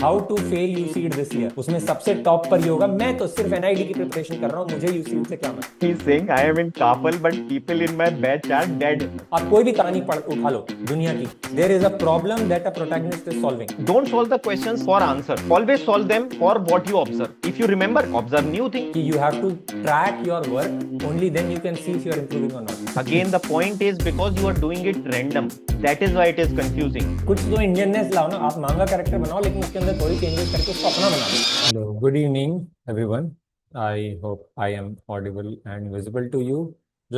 How to fail UCEED this year, उसमें सबसे top पर ही होगा। मैं तो सिर्फ एनआईडी की प्रिपरेशन कर रहा हूँ, मुझे यूसीड से क्या मतलब। He's saying I am in Kafal, but people in my batch are dead. आप कोई भी कहानी पढ़ उठा लो दुनिया की, there is a problem that a protagonist is solving. Don't solve the questions for answer. Always solve them for what you observe. If you remember, observe new thing. कि you have to track your work, only then you can see if you are improving or not. Again, the point is because you are doing it random. That is why it is confusing. कुछ तो Indianness लाओ ना, आप manga character बनाओ लेकिन उसके अंदर थोड़ी चेंजेस करके उसको अपना बना दो। Hello, good evening everyone. I hope I am audible and visible to you.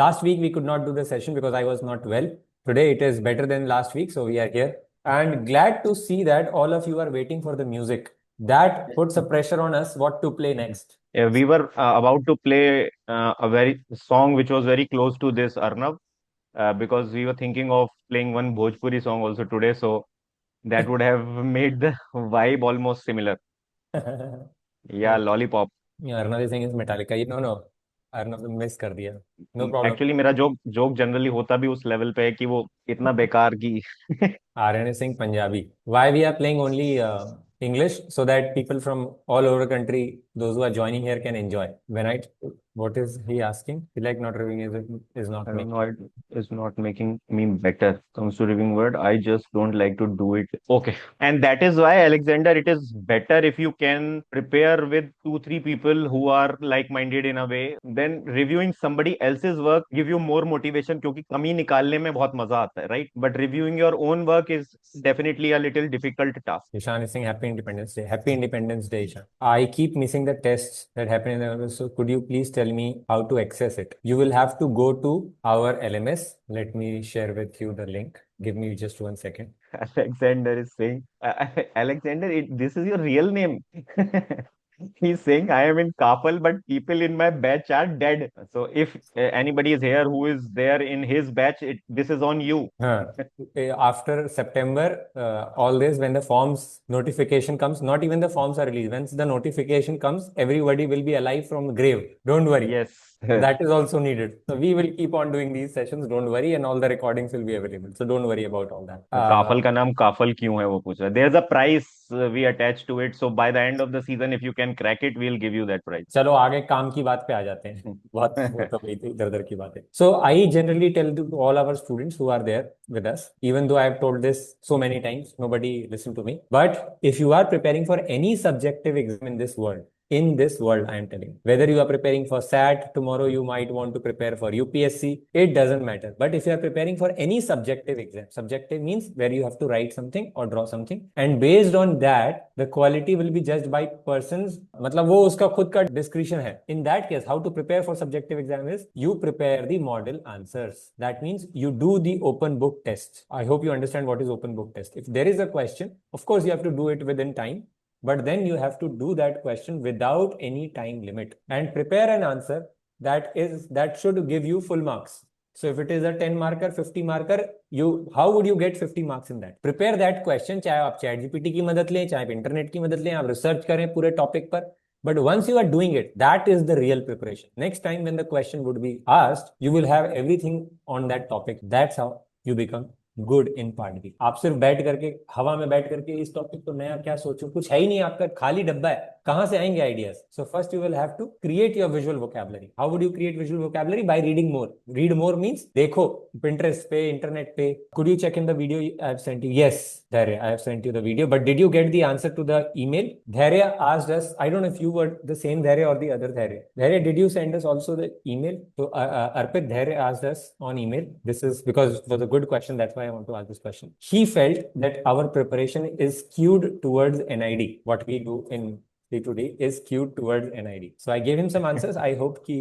Last week we could not do the session because I was not well. Today it is better than last week, so we are here. And glad to see that all of you are waiting for the music. That puts a pressure on us what to play next. We were about to play a very song which was very close to this, Arnav, because we were thinking of playing one Bhojpuri song also today. So that would have made the vibe almost similar. Yeah, Oh, Lollipop. yeah, Arnav Singh is Metallica. No, no, Arnav miss कर दिया. No problem. Actually मेरा joke joke generally होता भी उस level पे है कि वो इतना बेकार की RN Singh Punjabi. Why we are playing only English so that people from all over the country, those who are joining here, can enjoy. When I, what is he asking? Feel like not reviewing is not I don't me. know. It is not making me better. Comes to reviewing word. I just don't like to do it. Okay. And that is why, Alexander, it is better if you can prepare with two, three people who are like-minded in a way. Then reviewing somebody else's work give you more motivation क्योंकि कमी निकालने में बहुत मजा आता है, right? But reviewing your own work is definitely a little difficult task. Ishan is saying Happy Independence Day. Happy Independence Day, Ishan. I keep missing the tests that happen in the. So could you please tell me how to access it? You will have to go to our LMS. Let me share with you the link. Give me just 1 second. Alexander is saying, Alexander, this is your real name. He's saying, I am in Kapal, but people in my batch are dead. So if anybody is here who is there in his batch, this is on you. Huh. After September, all this, when the forms notification comes, not even the forms are released. Once the notification comes, everybody will be alive from the grave. Don't worry. Yes. That is also needed. So we will keep on doing these sessions. Don't worry, and all the recordings will be available. So don't worry about all that. काफल का नाम काफल क्यों है वो पूछ रहा है. There's a price we attach to it. So by the end of the season, if you can crack it, we'll give you that prize. चलो आगे काम की बात पे आ जाते हैं. बहुत वो तो गई थी इधर उधर की बातें. So I generally tell to all our students who are there with us, even though I have told this so many times, nobody listen to me. But if you are preparing for any subjective exam in this world, I am telling, whether you are preparing for SAT, tomorrow you might want to prepare for UPSC, it doesn't matter. But if you are preparing for any subjective exam, subjective means where you have to write something or draw something, and based on that the quality will be judged by persons, मतलब वो उसका खुद का discretion है. In that case, how to prepare for subjective exam is you prepare the model answers. That means you do the open book test. I hope you understand what is open book test. If there is a question, of course you have to do it within time, but then you have to do that question without any time limit and prepare an answer that should give you full marks. So if it is a 10 marker, 50 marker, how would you get 50 marks in that? Prepare that question, चाहे आप chat GPT की मदद लें, चाहे आप internet की मदद लें, आप रिसर्च करें पूरे टॉपिक पर. But once you are doing it, that is the real preparation. Next time when the question would be asked, you will have everything on that topic. That's how you become good in part B. आप सिर्फ बैठ करके हवा में बैठ करके इस topic को नया क्या सोचूं, कुछ है ही नहीं, आपका खाली डब्बा है, कहां से आएंगे ideas. So first you will have to create your visual vocabulary. How would you create visual vocabulary? By reading more. Read more means देखो पिंटरेस्ट पे, इंटरनेट पे. Could you check in the video I have sent you? Yes Dhairya, I have sent you the video, but did you get the answer to the email? Dhairya asked us, I don't know if you were the same Dhairya or the other Dhairya. Dhairya, did you send us also the email? So Arpit, Dhairya asked us on email. This is because it was a good question. That's why I want to ask this question. He felt that our preparation is skewed towards NID. What we do in day-to-day is skewed towards NID. So I gave him some answers. I hope he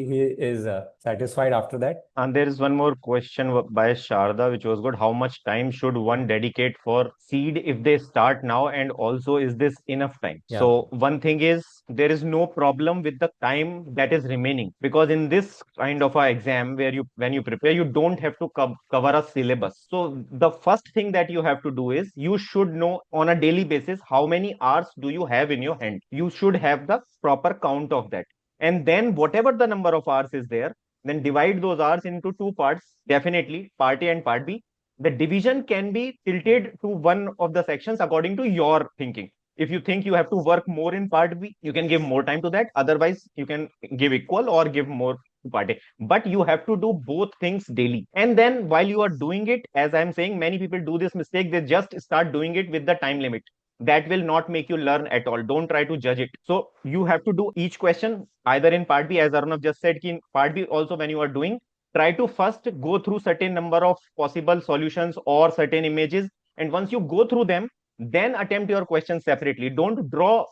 is satisfied after that. And there is one more question by Sharda, which was good. How much time should one dedicate for seed if they start now? And also, is this enough time? Yeah. So, one thing is there is no problem with the time that is remaining because in this kind of a exam where when you prepare, you don't have to cover a syllabus. So, the first thing that you have to do is you should know on a daily basis how many hours do you have in your hand. You should have the proper count of that. And then, whatever the number of hours is there, then divide those hours into two parts, definitely part A and part B. The division can be tilted to one of the sections according to your thinking. If you think you have to work more in part B, you can give more time to that. Otherwise, you can give equal or give more to part A. But you have to do both things daily. And then while you are doing it, as I'm saying, many people do this mistake. They just start doing it with the time limit. That will not make you learn at all. Don't try to judge it. So you have to do each question either in part B, as Arnav just said, in part B also when you are doing, try to first go through certain number of possible solutions or certain images. And once you go through them, then attempt your questions separately. Don't draw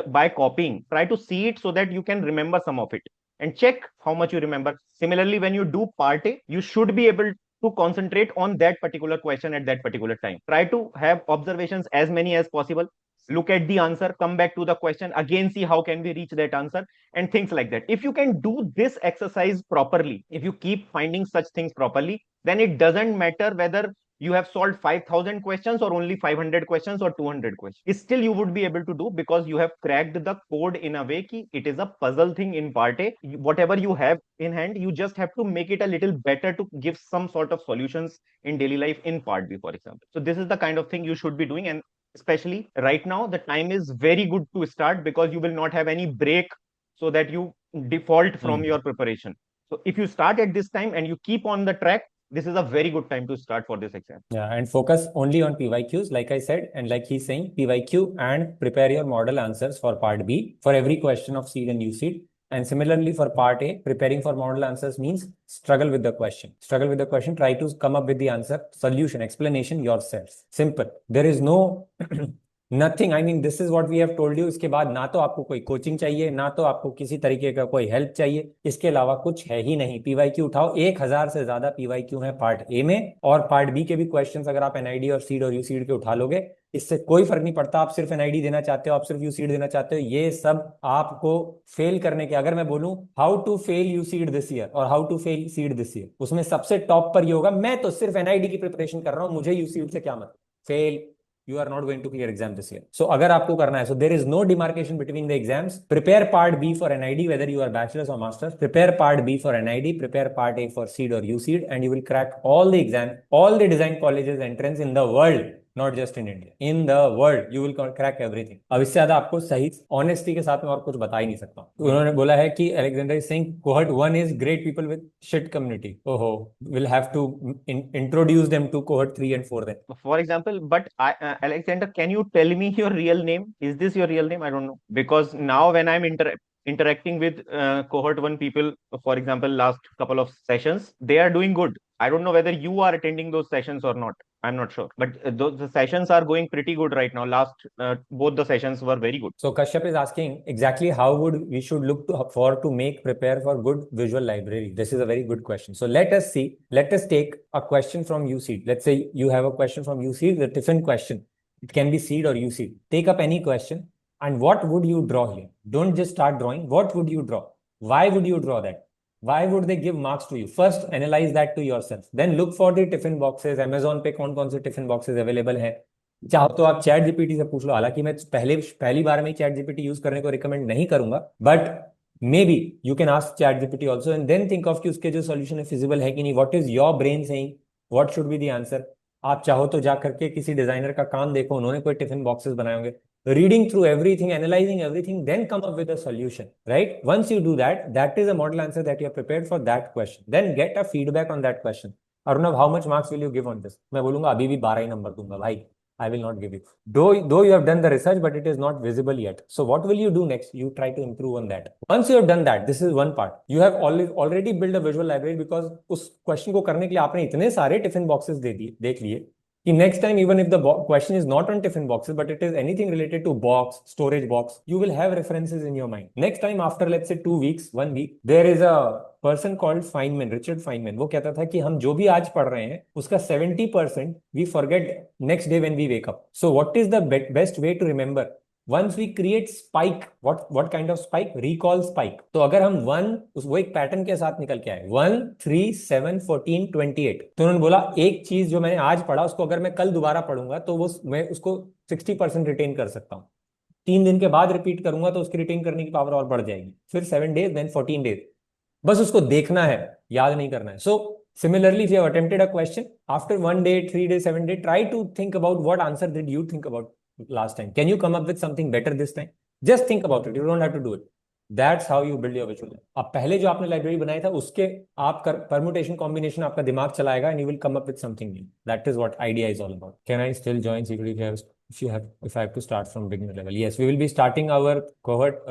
by copying. Try to see it so that you can remember some of it and check how much you remember. Similarly, when you do part A, you should be able to concentrate on that particular question at that particular time. Try to have observations as many as possible. Look at the answer, come back to the question, again see how can we reach that answer, and things like that. If you can do this exercise properly, if you keep finding such things properly, then it doesn't matter whether you have solved 5,000 questions or only 500 questions or 200 questions. Still you would be able to do, because you have cracked the code in a way ki it is a puzzle thing in part A. Whatever you have in hand, you just have to make it a little better to give some sort of solutions in daily life in part B, for example. So this is the kind of thing you should be doing. And especially right now, the time is very good to start, because you will not have any break so that you default from your preparation. So if you start at this time and you keep on the track, this is a very good time to start for this exam. Yeah, and focus only on PYQs, like I said, and like he's saying, PYQ, and prepare your model answers for part B for every question of seed and USEED. And similarly for part A, preparing for model answers means struggle with the question. Struggle with the question, try to come up with the answer, solution, explanation yourself. Simple. There is no nothing, I mean this is what we have told you. इसके बाद ना तो आपको कोई coaching चाहिए, ना तो आपको किसी तरीके का कोई हेल्प चाहिए, इसके अलावा कुछ है ही नहीं। पीवाईक्यू उठाओ, 1000 से ज्यादा पीवाईक्यू है पार्ट ए में, और पार्ट बी के भी क्वेश्चंस अगर आप एनआईडी और सीड और यूसीड के उठा लोगे, इससे कोई फर्क नहीं पड़ता। आप सिर्फ एनआईडी देना चाहते हो, आप सिर्फ यूसीड देना चाहते हो, ये सब आपको फेल करने के, अगर मैं बोलूं how to fail UCEED this year और how to fail CEED this year, उसमें सबसे टॉप पर ये होगा मैं तो सिर्फ एनआईडी की प्रिपरेशन कर रहा हूं, मुझे यूसीड से क्या मतलब। Fail, you are not going to clear exam this year. So अगर आपको करना है, so there is no demarcation between the exams. Prepare part B for NID, whether you are bachelor's or master's. Prepare part B for NID, prepare part A for seed or USEED, and you will crack all the exams, all the design colleges entrance in the world, not just in India. In the world, you will crack everything. अब इससे ज्यादा आपको सही honesty के साथ में और कुछ बता ही नहीं सकता। उन्होंने बोला है कि Alexander is saying cohort 1 is great people with shit community. ओहो, we'll have to introduce them to cohort 3 and 4 then. For example, but Alexander, can you tell me your real name? Is this your real name? I don't know. Because now when I'm interacting with cohort 1 people, for example, last couple of sessions, they are doing good. I don't know whether you are attending those sessions or not. I'm not sure, but the sessions are going pretty good right now. Last both the sessions were very good. So Kashyap is asking exactly how would we should look to make prepare for good visual library. This is a very good question. So let us see. Let us take a question from USEED. Let's say you have a question from USEED, the different question. It can be seed or USEED. Take up any question, and what would you draw here? Don't just start drawing. What would you draw? Why would you draw that? Why would they give marks to you? First, analyze that to yourself. Then look for the tiffin boxes. Amazon पे कौन-कौन से tiffin boxes available हैं? चाहो तो आप chat GPT से पूछ लो। हालांकि मैं पहली बार में चैट जीपीटी यूज करने को रिकमेंड नहीं करूंगा, but maybe you can ask ChatGPT also and then think of कि उसके जो सोल्यूशन है फिजिबल है कि नहीं। What is your brain saying, what should be the answer. आप चाहो तो जा करके किसी डिजाइनर का काम देखो, उन्होंने कोई टिफिन बॉक्सेस बनाए होंगे। Reading through everything, analyzing everything, then come up with a solution, right? Once you do that, that is a model answer that you are prepared for that question. Then get a feedback on that question. Arnav, how much marks will you give on this? मैं बोलूंगा अभी भी 12 ही number दूंगा भाई। I will not give you. Though you have done the research, but it is not visible yet. So what will you do next? You try to improve on that. Once you have done that, this is one part. You have already built a visual library because उस question को करने के लिए आपने इतने सारे tiffin boxes देख लिए कि next time, even if the question is not on tiffin boxes, but it is anything related to box, storage box, you will have references in your mind. Next time, after let's say 2 weeks, 1 week, there is a person called Feynman, Richard Feynman. वो कहता था कि हम जो भी आज पढ़ रहे हैं उसका 70% we forget next day when we wake up. So what is the best way to remember? Once we create spike, what kind of spike? Recall spike. तो अगर हम वो एक पैटर्न के साथ निकल के आए 1, 3, 7, 14, 28, तो उन्होंने बोला एक चीज जो मैंने आज पढ़ा उसको अगर मैं कल दोबारा पढ़ूंगा तो मैं उसको 60% रिटेन कर सकता हूँ। 3 दिन के बाद रिपीट करूंगा तो उसकी रिटेन करने की पावर और बढ़ जाएगी। फिर 7 days, then 14 days. बस उसको देखना है, याद नहीं करना है। So similarly, if you have attempted a question, after 1 day, 3 days, 7 days, try to think about what answer did you think about. last time. Can you come up with something better this time? Just think about it. You don't have to do it. That's how you build your visual. अब पहले जो आपने library बनाया था उसके आप permutation combination आपका दिमाग चलाएगा and you will come up with something new. That is what idea is all about. Can I still join security if I have to start from beginner level? Yes, we will be starting our cohort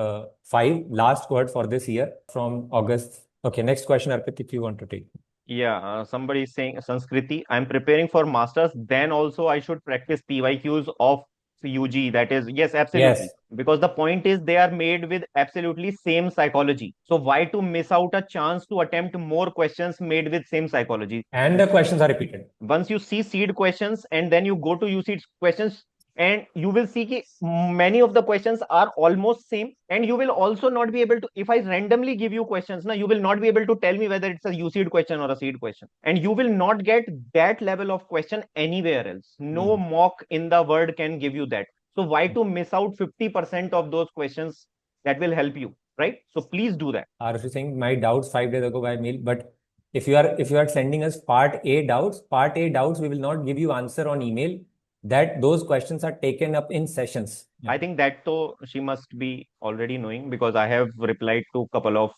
5, last cohort for this year from August. Okay, next question, Arpit, if you want to take. Yeah, somebody is saying, Sanskriti, I'm preparing for masters, then also I should practice PYQs of UG. That is, yes, absolutely. Yes. Because the point is they are made with absolutely same psychology. So why to miss out a chance to attempt more questions made with same psychology? And the questions are repeated. Once you see seed questions and then you go to UC questions, and you will see ki many of the questions are almost same, and you will also not be able to, if I randomly give you questions now, you will not be able to tell me whether it's a UC question or a seed question, and you will not get that level of question anywhere else. No mock in the world can give you that. So why to miss out 50% of those questions that will help you, right? So please do that. Arushi saying my doubts 5 days ago by mail, but if you are sending us part A doubts, we will not give you answer on email. That those questions are taken up in sessions. I think that though she must be already knowing, because I have replied to a couple of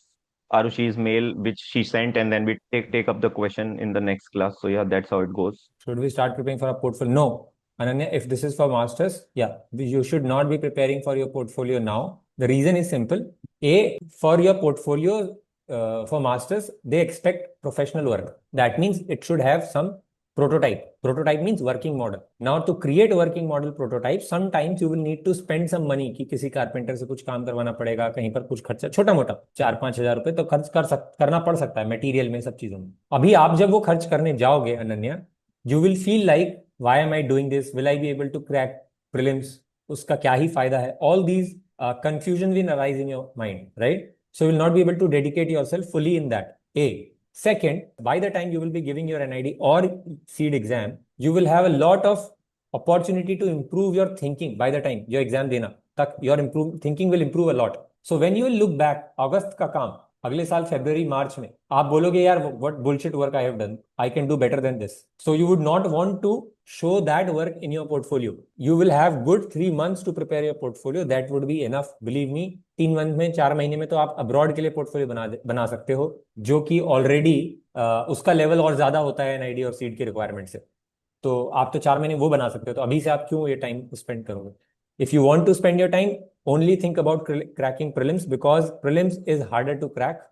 Arushi's mail which she sent, and then we take up the question in the next class. So yeah, that's how it goes. Should we start preparing for a portfolio? No. Ananya, if this is for masters, yeah, you should not be preparing for your portfolio now. The reason is simple. A, for your portfolio, for masters, they expect professional work. That means it should have some prototype. Prototype means working model. Now, to create a working model prototype, sometimes you will need to spend some money कि किसी carpenter से कुछ काम करवाना पड़ेगा, कहीं पर कुछ खर्चा छोटा मोटा 4-5 हजार रुपए तो खर्च करना पड़ सकता है मटेरियल में, सब चीजों में. अभी आप जब वो खर्च करने जाओगे Ananya, you will feel like, why am I doing this? Will I be able to crack prelims? उसका क्या ही फायदा है? All these confusion will arise in your mind, right? So you will not be able to dedicate yourself fully in that. A. Second, by the time you will be giving your NID or seed exam, you will have a lot of opportunity to improve your thinking. By the time your exam देना तक your thinking will improve a lot. So when you will look back, अगस्त का काम अगले साल फरवरी मार्च में आप बोलोगे यार what bullshit work I have done, I can do better than this. So you would not want to show that work in your portfolio. You will have good 3 months to prepare your portfolio. That would be enough. Believe me, 3 month में 4 महीने में तो आप abroad के लिए portfolio बना सकते हो, जो कि ऑलरेडी उसका लेवल और ज्यादा होता है एनआईडी और सीड की रिक्वायरमेंट से. तो आप तो 4 महीने वो बना सकते हो, तो अभी से आप क्यों ये टाइम स्पेंड करोगे? If you want to spend your time, only think about cracking prelims, because prelims is harder to crack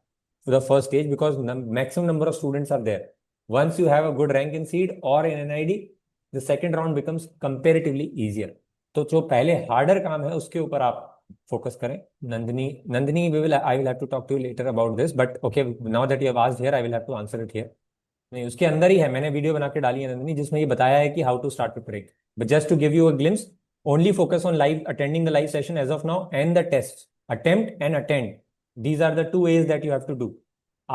to the first stage because maximum number of students are there. Once you have a good rank in seed or in NID, the second round becomes comparatively easier. तो जो पहले harder काम है उसके ऊपर आप focus करें. Nandini, I will have to talk to you later about this, but okay, now that you have asked here, I will have to answer it here. नहीं, उसके अंदर ही है, मैंने वीडियो बना के डाली है नंदिनी, जिसमें ये बताया है कि how to start preparing. But just to give you a glimpse, only focus on attending the live session as of now and the tests. Attempt and attend. These are the 2 ways that you have to do.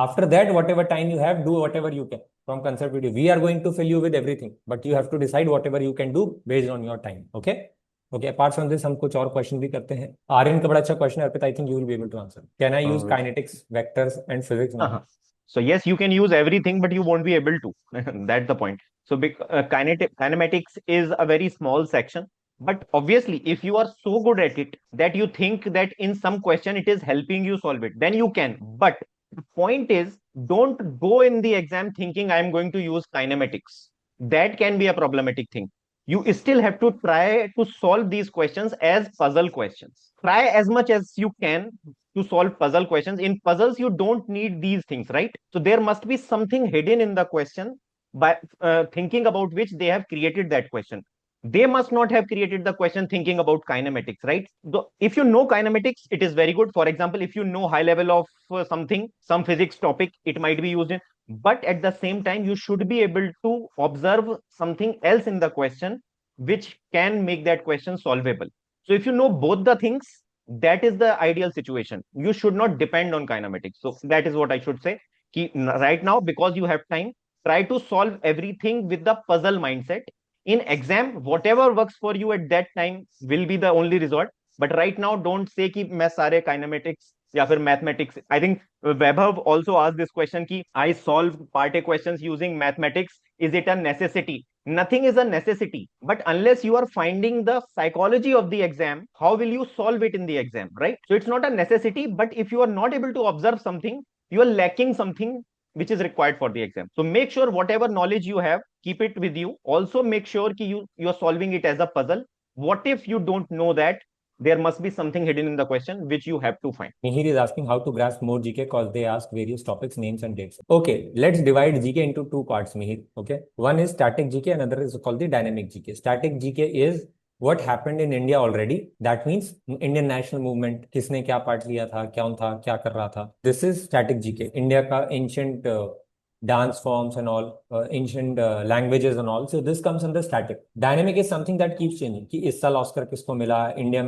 After that, whatever time you have, do whatever you can from concept video. We are going to fill you with everything, but you have to decide whatever you can do based on your time. Okay? Okay. Apart from this, हम कुछ और question भी करते हैं. आर्यन का बड़ा अच्छा question है, अर्पित. I think you will be able to answer. Can I use kinetics, vectors, and physics now? So yes, you can use everything, but you won't be able to. That's the point. So kinematics is a very small section. But obviously, if you are so good at it that you think that in some question it is helping you solve it, then you can. But the point is, don't go in the exam thinking I am going to use kinematics. That can be a problematic thing. You still have to try to solve these questions as puzzle questions. Try as much as you can to solve puzzle questions. In puzzles, you don't need these things, right? So there must be something hidden in the question by thinking about which they have created that question. They must not have created the question thinking about kinematics, right? If you know kinematics, it is very good. For example, if you know high level of something, some physics topic, it might be used in. But at the same time, you should be able to observe something else in the question which can make that question solvable. So if you know both the things, that is the ideal situation. You should not depend on kinematics. So that is what I should say. Right now, because you have time, try to solve everything with the puzzle mindset. In exam, whatever works for you at that time will be the only result. But right now, don't say कि मैं सारे kinematics या फिर mathematics. I think Vaibhav also asked this question कि I solve part A questions using mathematics. Is it a necessity? Nothing is a necessity, but unless you are finding the psychology of the exam, how will you solve it in the exam, right? So it's not a necessity, but if you are not able to observe something, you are lacking something which is required for the exam. So make sure whatever knowledge you have, keep it with you. Also make sure ki you are solving it as a puzzle. What if you don't know that? There must be something hidden in the question which you have to find. Mihir is asking how to grasp more GK because they ask various topics, names, and dates. Okay, let's divide GK into two parts, Mihir. Okay, one is static GK, another is called the dynamic GK. Static GK is what happened in India already. That means Indian national movement, किसने क्या part लिया था, कौन था, क्या कर रहा था. This is static GK. India का ancient dance forms and all, ancient languages and all. So this comes under static. Dynamic is something that keeps changing. कि इस साल ऑस्कर किसको मिला, इंडिया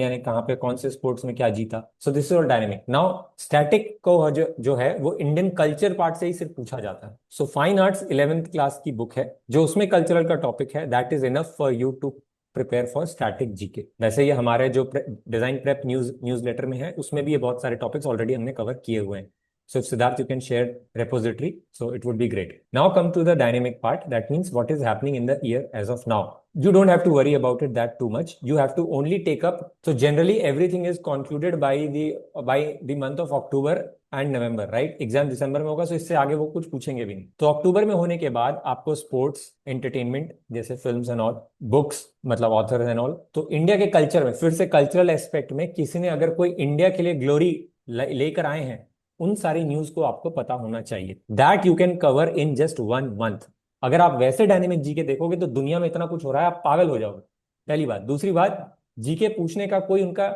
ने कहाँ पे कौन से स्पोर्ट्स में क्या जीता. So this is all dynamic. Now static को जो है वो इंडियन कल्चर पार्ट से ही सिर्फ पूछा जाता है. So fine arts 11th class की बुक है जो उसमें कल्चरल का टॉपिक है. That is enough for you to prepare for static GK. वैसे ये हमारे जो डिजाइन प्रेप न्यूज लेटर में है उसमें भी ये बहुत सारे टॉपिक्स ऑलरेडी हमने कवर किए हुए हैं. So if Siddharth, you can share repository, so it would be great. Now come to the dynamic part. That means what is happening in the year as of now. You don't have to worry about it that too much. You have to only take up. So generally everything is concluded by the month of October and November, right? Exam दिसंबर में होगा, so इससे आगे वो कुछ पूछेंगे भी नहीं. तो अक्टूबर में होने के बाद आपको स्पोर्ट्स, एंटरटेनमेंट जैसे फिल्म्स एंड ऑल, बुक्स मतलब ऑथर्स एंड ऑल. तो इंडिया के कल्चर में फिर से कल्चरल एस्पेक्ट में किसी ने अगर कोई इंडिया के लिए ग्लोरी लेकर आए हैं उन सारी न्यूज को आपको पता होना चाहिए. That you can cover in just 1 month. अगर आप वैसे डायनेमिक जीके देखोगे तो दुनिया में इतना कुछ हो रहा है आप पागल हो जाओगे. पहली बात. दूसरी बात, जीके पूछने का कोई उनका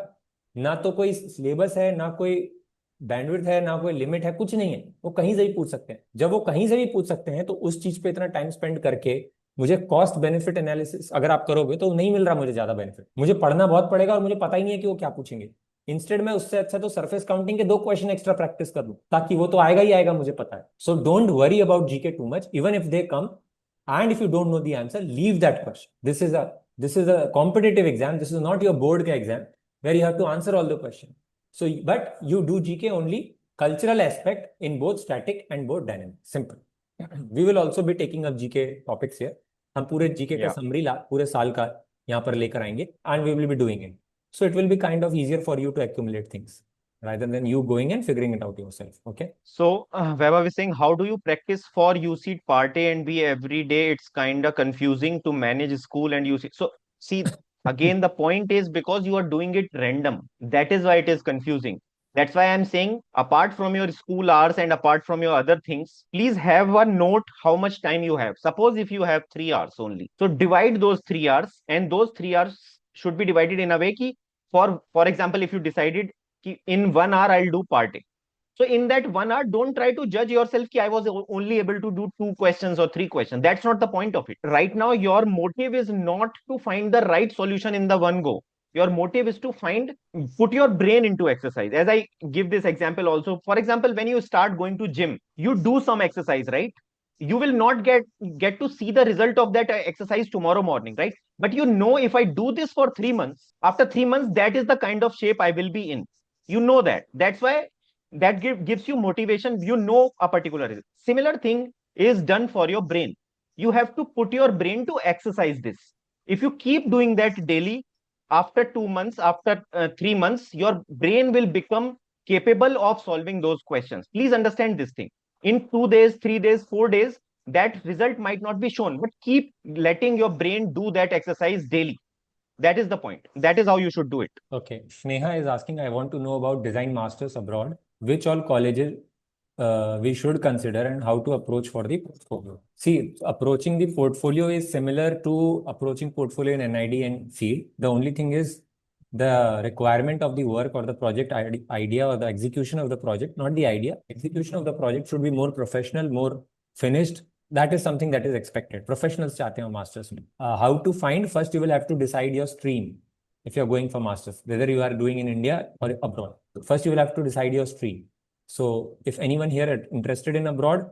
ना तो कोई सिलेबस है, ना कोई बैंडविड्थ है, ना कोई लिमिट है, कुछ नहीं है. वो कहीं से भी पूछ सकते हैं. जब वो कहीं से भी पूछ सकते हैं तो उस चीज पे इतना टाइम स्पेंड करके मुझे कॉस्ट बेनिफिट एनालिसिस अगर आप करोगे तो नहीं मिल रहा मुझे ज्यादा बेनिफिट. मुझे पढ़ना बहुत पड़ेगा और मुझे पता ही नहीं है कि वो क्या पूछेंगे. इंस्टेड में उससे अच्छा तो सरफेस काउंटिंग के 2 क्वेश्चन एक्स्ट्रा प्रैक्टिस कर लूं ताकि वो तो आएगा ही आएगा, मुझे पता है. So don't worry about GK too much. Even if they come and if you don't know the answer, leave that question. This is a competitive exam. This is not your board ka exam where you have to answer all the questions. So but you do GK only cultural aspect in both static and both dynamic. Simple. We will also be taking up GK topics here. हम पूरे GK का summary पूरे साल का यहाँ पर लेकर आएंगे and we will be doing it. So it will be kind of easier for you to accumulate things rather than you going and figuring it out yourself. Okay. So, Vaibhav is saying, how do you practice for UC Part A and B every day? It's kind of confusing to manage school and UC. So, see, again, the point is because you are doing it random. That is why it is confusing. That's why I'm saying, apart from your school hours and apart from your other things, please have a note how much time you have. Suppose if you have 3 hours only. So, divide those 3 hours, and those 3 hours should be divided in a way ki, for example, if you decided ki in 1 hour I'll do part A. So in that 1 hour, don't try to judge yourself ki I was only able to do 2 questions or 3 questions. That's not the point of it. Right now, your motive is not to find the right solution in the one go. Your motive is to put your brain into exercise. As I give this example also, for example, when you start going to gym, you do some exercise, right? You will not get to see the result of that exercise tomorrow morning, right? But you know, if I do this for 3 months, after 3 months, that is the kind of shape I will be in. You know that. That's why that gives you motivation. You know a particular result. Similar thing is done for your brain. You have to put your brain to exercise this. If you keep doing that daily, after 2 months, after 3 months, your brain will become capable of solving those questions. Please understand this thing. In 2 days, 3 days, 4 days, that result might not be shown, but keep letting your brain do that exercise daily. That is the point. That is how you should do it. Okay. Sneha is asking, I want to know about design masters abroad. Which all colleges we should consider and how to approach for the portfolio. See, approaching the portfolio is similar to approaching portfolio in NID and field. The only thing is the requirement of the work or the project idea or the execution of the project, not the idea. Execution of the project should be more professional, more finished. That is something that is expected. Professionals चाहते हैं masters में. How to find? First, you will have to decide your stream. If you are going for masters, whether you are doing in India or abroad. First, you will have to decide your stream. So if anyone here is interested in abroad,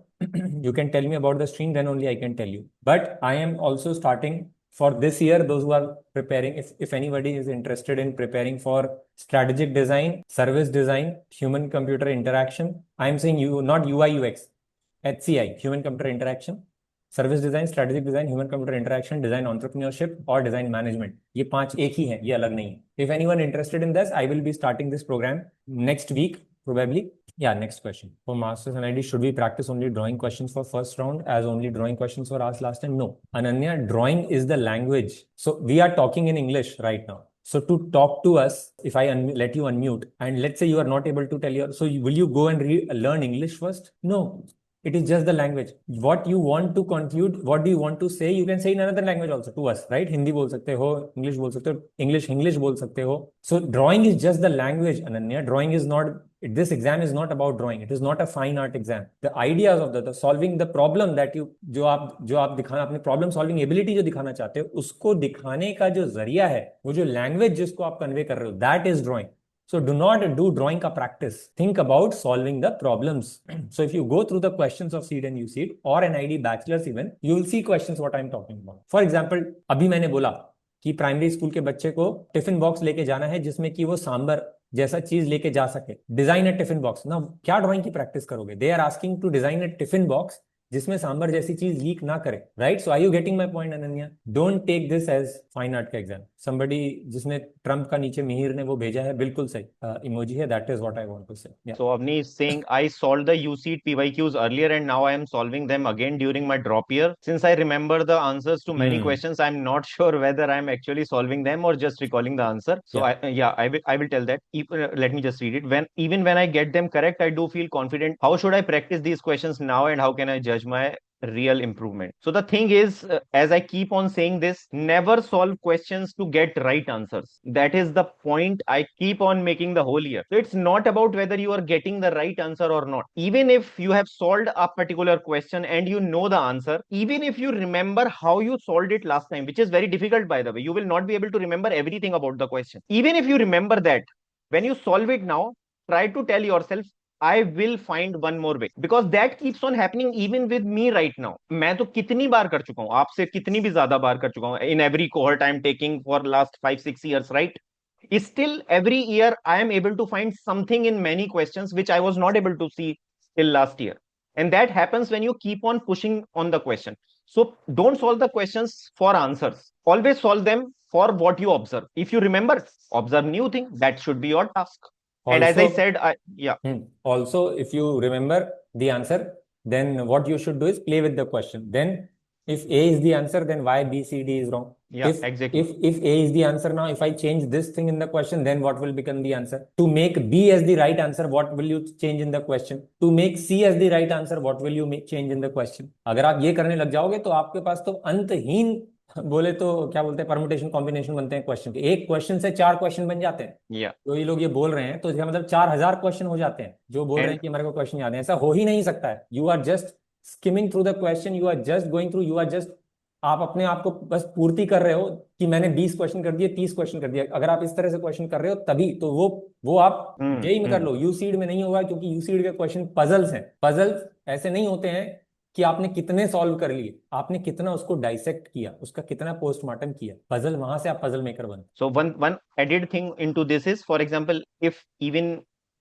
you can tell me about the stream, then only I can tell you. But I am also starting for this year, those who are preparing, if anybody is interested in preparing for strategic design, service design, human computer interaction, I am saying you, not UI UX, HCI, human computer interaction, service design, strategic design, human computer interaction, design entrepreneurship और design management, ये 5 एक ही हैं, ये अलग नहीं है। If anyone interested in this, I will be starting this programme next week probably. Yeah, next question. For masters and ID, should we practice only drawing questions for first round as only drawing questions were asked last time? No. Ananya, drawing is the language. So we are talking in English right now. So to talk to us, if I let you unmute and let's say you are not able to tell your, so will you go and learn English first? No. It is just the language. What you want to conclude, what do you want to say, you can say in another language also to us, right? Hindi बोल सकते हो, English बोल सकते हो, English बोल सकते हो. So drawing is just the language, Ananya. Drawing is not, this exam is not about drawing. It is not a fine art exam. The ideas of the solving the problem that you, जो आप दिखाना, अपने problem solving ability जो दिखाना चाहते हो, उसको दिखाने का जो जरिया है, वो जो language जिसको आप convey कर रहे हो, that is drawing. So do not do drawing ka practice. Think about solving the problems. So if you go through the questions of seed and USEED or NID bachelor's even, you will see questions what I'm talking about. For example, अभी मैंने बोला कि primary school के बच्चे को tiffin box लेके जाना है जिसमें कि वो सांबर जैसा चीज लेके जा सके. डिजाइन अ टिफिन बॉक्स ना, क्या ड्राइंग की प्रैक्टिस करोगे? They are asking to design a tiffin box जिसमें सांबर जैसी चीज लीक ना करे, right? So are you getting my point Ananya? Don't take this as fine art का एग्जाम. समबडी जिसने ट्रम्प का नीचे मिहिर ने वो भेजा है, बिल्कुल सही इमोजी है. That is what I want to say. So Avni is saying I solved the USEED PYQs earlier and now I am solving them again during my drop year. Since I remember the answers to many questions, I'm not sure whether I'm actually solving them or just recalling the answer. So I will tell that. Let me just read it. Even when I get them correct, I do feel confident. How should I practice these questions now and how can I judge my real improvement? So the thing is, as I keep on saying this, never solve questions to get right answers. That is the point I keep on making the whole year. So it's not about whether you are getting the right answer or not. Even if you have solved a particular question and you know the answer, even if you remember how you solved it last time, which is very difficult by the way, you will not be able to remember everything about the question. Even if you remember that, when you solve it now, try to tell yourself I will find one more way, because that keeps on happening even with me right now. मैं तो कितनी बार कर चुका हूँ, आपसे कितनी भी ज्यादा बार कर चुका हूँ. In every cohort I am taking for last 5-6 years, right? Still every year I am able to find something in many questions which I was not able to see till last year. And that happens when you keep on pushing on the question. So don't solve the questions for answers. Always solve them for what you observe. If you remember, observe new thing. That should be your task. And as I said, also, if you remember the answer, then what you should do is play with the question. Then if A is the answer, then why B, C, D is wrong? Yeah, exactly. If A is the answer now, if I change this thing in the question, then what will become the answer? To make B as the right answer, what will you change in the question? To make C as the right answer, what will you change in the question? अगर आप ये करने लग जाओगे तो आपके पास तो अंतहीन, बोले तो क्या बोलते हैं, परमुटेशन कॉम्बिनेशन बनते हैं क्वेश्चन के. एक क्वेश्चन से 4 क्वेश्चन बन जाते हैं. तो ये लोग ये बोल रहे हैं तो इसका मतलब 4000 क्वेश्चन हो जाते हैं जो बोल रहे हैं कि हमारे को क्वेश्चन याद है. ऐसा हो ही नहीं सकता है. You are just skimming through the question, you are just going through, you are just, आप अपने आप को बस पूर्ति कर रहे हो कि मैंने 20 क्वेश्चन कर दिए, 30 क्वेश्चन कर दिया. अगर आप इस तरह से क्वेश्चन कर रहे हो तभी तो वो आप जेई में कर लो. यूसीड में नहीं होगा क्योंकि यूसीड के क्वेश्चन पजल्स हैं. पजल्स ऐसे नहीं होते हैं कि आपने कितने सॉल्व कर लिए, आपने कितना उसको डाइसेक्ट किया, उसका कितना पोस्टमार्टम किया. पजल, वहां से आप पजल मेकर बन. So one added thing into this is, for example, if even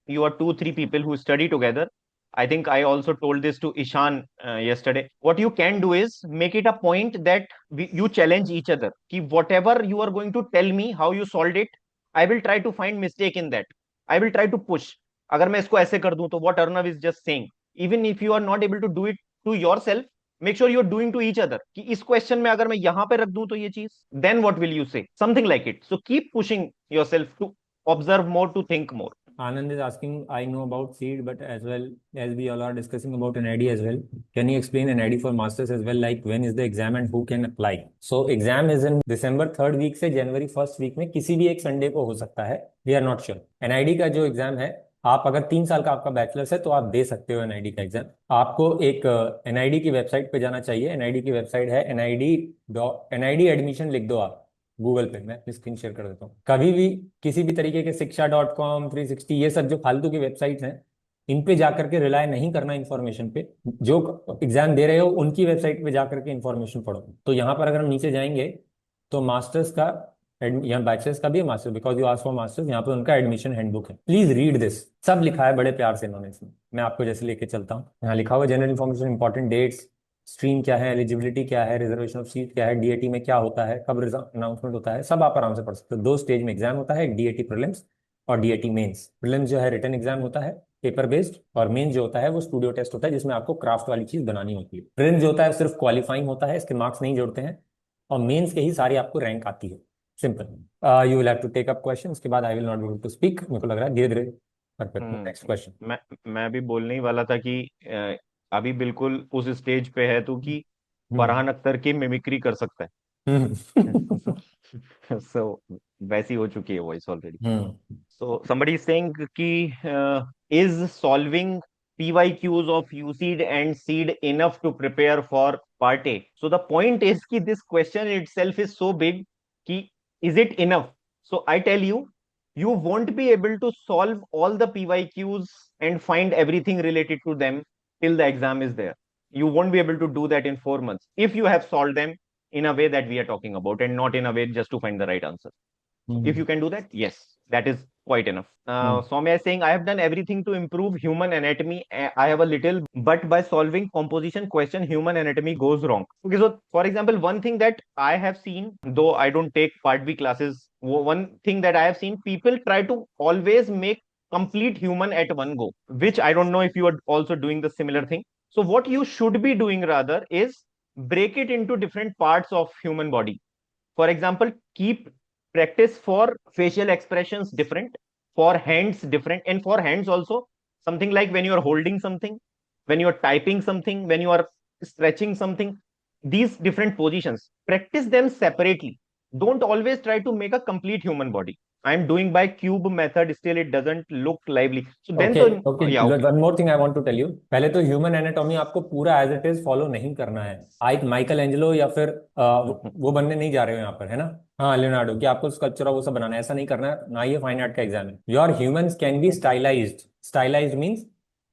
you are 2-3 people who study together, I think I also told this to Ishan yesterday. What you can do is make it a point that you challenge each other. Ki whatever you are going to tell me how you solved it, I will try to find mistake in that. I will try to push. अगर मैं इसको ऐसे कर दूं तो what Arnav is just saying, even if you are not able to do it to yourself, make sure you are doing to each other. कि इस question में अगर मैं यहाँ पे रख दूं तो ये चीज, then what will you say? Something like it. So keep pushing yourself to observe more, to think more. Anand is asking, I know about seed, but as well as we all are discussing about NID as well, can you explain NID for masters as well? Like when is the exam and who can apply? So exam is in December 3rd week से January 1st week में किसी भी एक Sunday को हो सकता है. We are not sure. NID का जो एग्जाम है, आप अगर 3 साल का आपका बैचलर्स है तो आप दे सकते हो एनआईडी का एग्जाम. आपको एक एनआईडी की वेबसाइट पे जाना चाहिए. एनआईडी की वेबसाइट है NID एडमिशन लिख दो आप गूगल पे. मैं अपनी स्क्रीन शेयर कर देता हूँ. कभी भी किसी भी तरीके के शिक्षा.com, 360, ये सब जो फालतू की वेबसाइट हैं, इन पे जाकर के रिलाय नहीं करना इन्फॉर्मेशन पे. जो एग्जाम दे रहे हो उनकी वेबसाइट पे जाकर के इन्फॉर्मेशन पढ़ो. तो यहाँ पर अगर हम नीचे जाएंगे तो मास्टर्स का, यहाँ बैचलर्स का भी है masters, because you ask for masters, यहाँ पे उनका एडमिशन हैंडबुक है. Please read this. सब लिखा है बड़े प्यार से इन्होंने इसमें. मैं आपको जैसे लेके चलता हूँ. यहाँ लिखा हुआ general information, important dates, stream क्या है, एलिजिबिलिटी क्या है, रिजर्वेशन ऑफ सीट क्या है, डीएटी में क्या होता है, कब अनाउंसमेंट होता है, सब आप आराम से पढ़ सकते हो। 2 स्टेज में एग्जाम होता है, एक डीएटी प्रीलिम्स और डीएटी मेंस। प्रीलिम्स जो है रिटन एग्जाम होता है पेपर बेस्ड, और मेंस जो होता है वो स्टूडियो टेस्ट होता है जिसमें आपको क्राफ्ट वाली चीज बनानी होती है। प्रीलिम्स जो होता है सिर्फ क्वालिफाइंग होता है, इसके मार्क्स नहीं जोड़ते हैं, और मेंस के ही सारी आपको रैंक आती है। Simple. You will have to take up question, उसके बाद I will not be able to speak, मेरे को लग रहा है धीरे धीरे। Perfect, next question. मैं भी बोलने ही वाला था कि अभी बिल्कुल उस स्टेज पे है तू कि हम्म। फरहान अख्तर की मिमिक्री कर सकता है। हम्म। सो वैसी हो चुकी है voice already. Hmm. So somebody is saying कि is solving PYQs of USEED and SEED enough to prepare for part A? So the point is कि this question itself is so big कि is it enough? So I tell you, you won't be able to solve all the PYQs and find everything related to them till the exam is there. You won't be able to do that in 4 months if you have solved them in a way that we are talking about and not in a way just to find the right answer. If you can do that, yes, that is quite enough. Hmm. Soumya is saying, I have done everything to improve human anatomy. I have a little, but by solving composition question, human anatomy goes wrong. Okay, so for example, one thing that I have seen, though I don't take part B classes, one thing that I have seen, people try to always make complete human at one go, which I don't know if you are also doing the similar thing. So what you should be doing rather is break it into different parts of human body. For example, keep practice for facial expressions different, for hands different, and for hands also something like when you are holding something, when you are typing something, when you are stretching something, these different positions, practice them separately. Don't always try to make a complete human body. I'm doing by cube method, still it doesn't look lively. So then, okay so okay, yeah, okay. One more thing I want to tell you. पहले तो human anatomy आपको पूरा as it is follow नहीं करना है। आप Michael Angelo या फिर वो बनने नहीं जा रहे हो यहाँ पर, है ना। हाँ, लियोनार्डो, कि आपको स्कल्पचर वो सब बनाना है, ऐसा नहीं करना है ना। ये फाइन आर्ट का एग्जाम है। Your humans can be stylised. Stylised means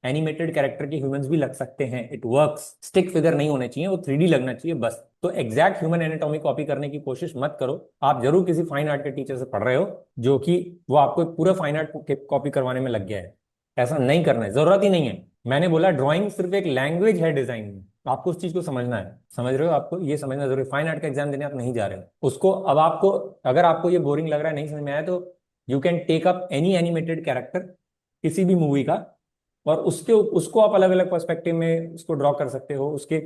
animated character के ह्यूमंस भी लग सकते हैं, इट वर्क्स। स्टिक फिगर नहीं होने चाहिए, वो 3D लगना चाहिए बस। तो एग्जैक्ट ह्यूमन एनाटॉमी कॉपी करने की कोशिश मत करो। आप जरूर किसी फाइन आर्ट के टीचर से पढ़ रहे हो जो कि वो आपको एक पूरा फाइन आर्ट कॉपी करवाने में लग गया है। ऐसा नहीं करना है, जरूरत ही नहीं है। मैंने बोला ड्राइंग सिर्फ एक लैंग्वेज है डिजाइन में, आपको उस चीज को समझना है। समझ रहे हो, आपको ये समझना जरूरी। फाइन आर्ट का एग्जाम देने आप नहीं जा रहे हो उसको। अब आपको, अगर आपको ये बोरिंग लग रहा है, नहीं समझ में आया, तो you can take up any animated character किसी भी मूवी का, और उसको आप अलग अलग पर्सपेक्टिव में उसको ड्रॉ कर सकते हो। उसके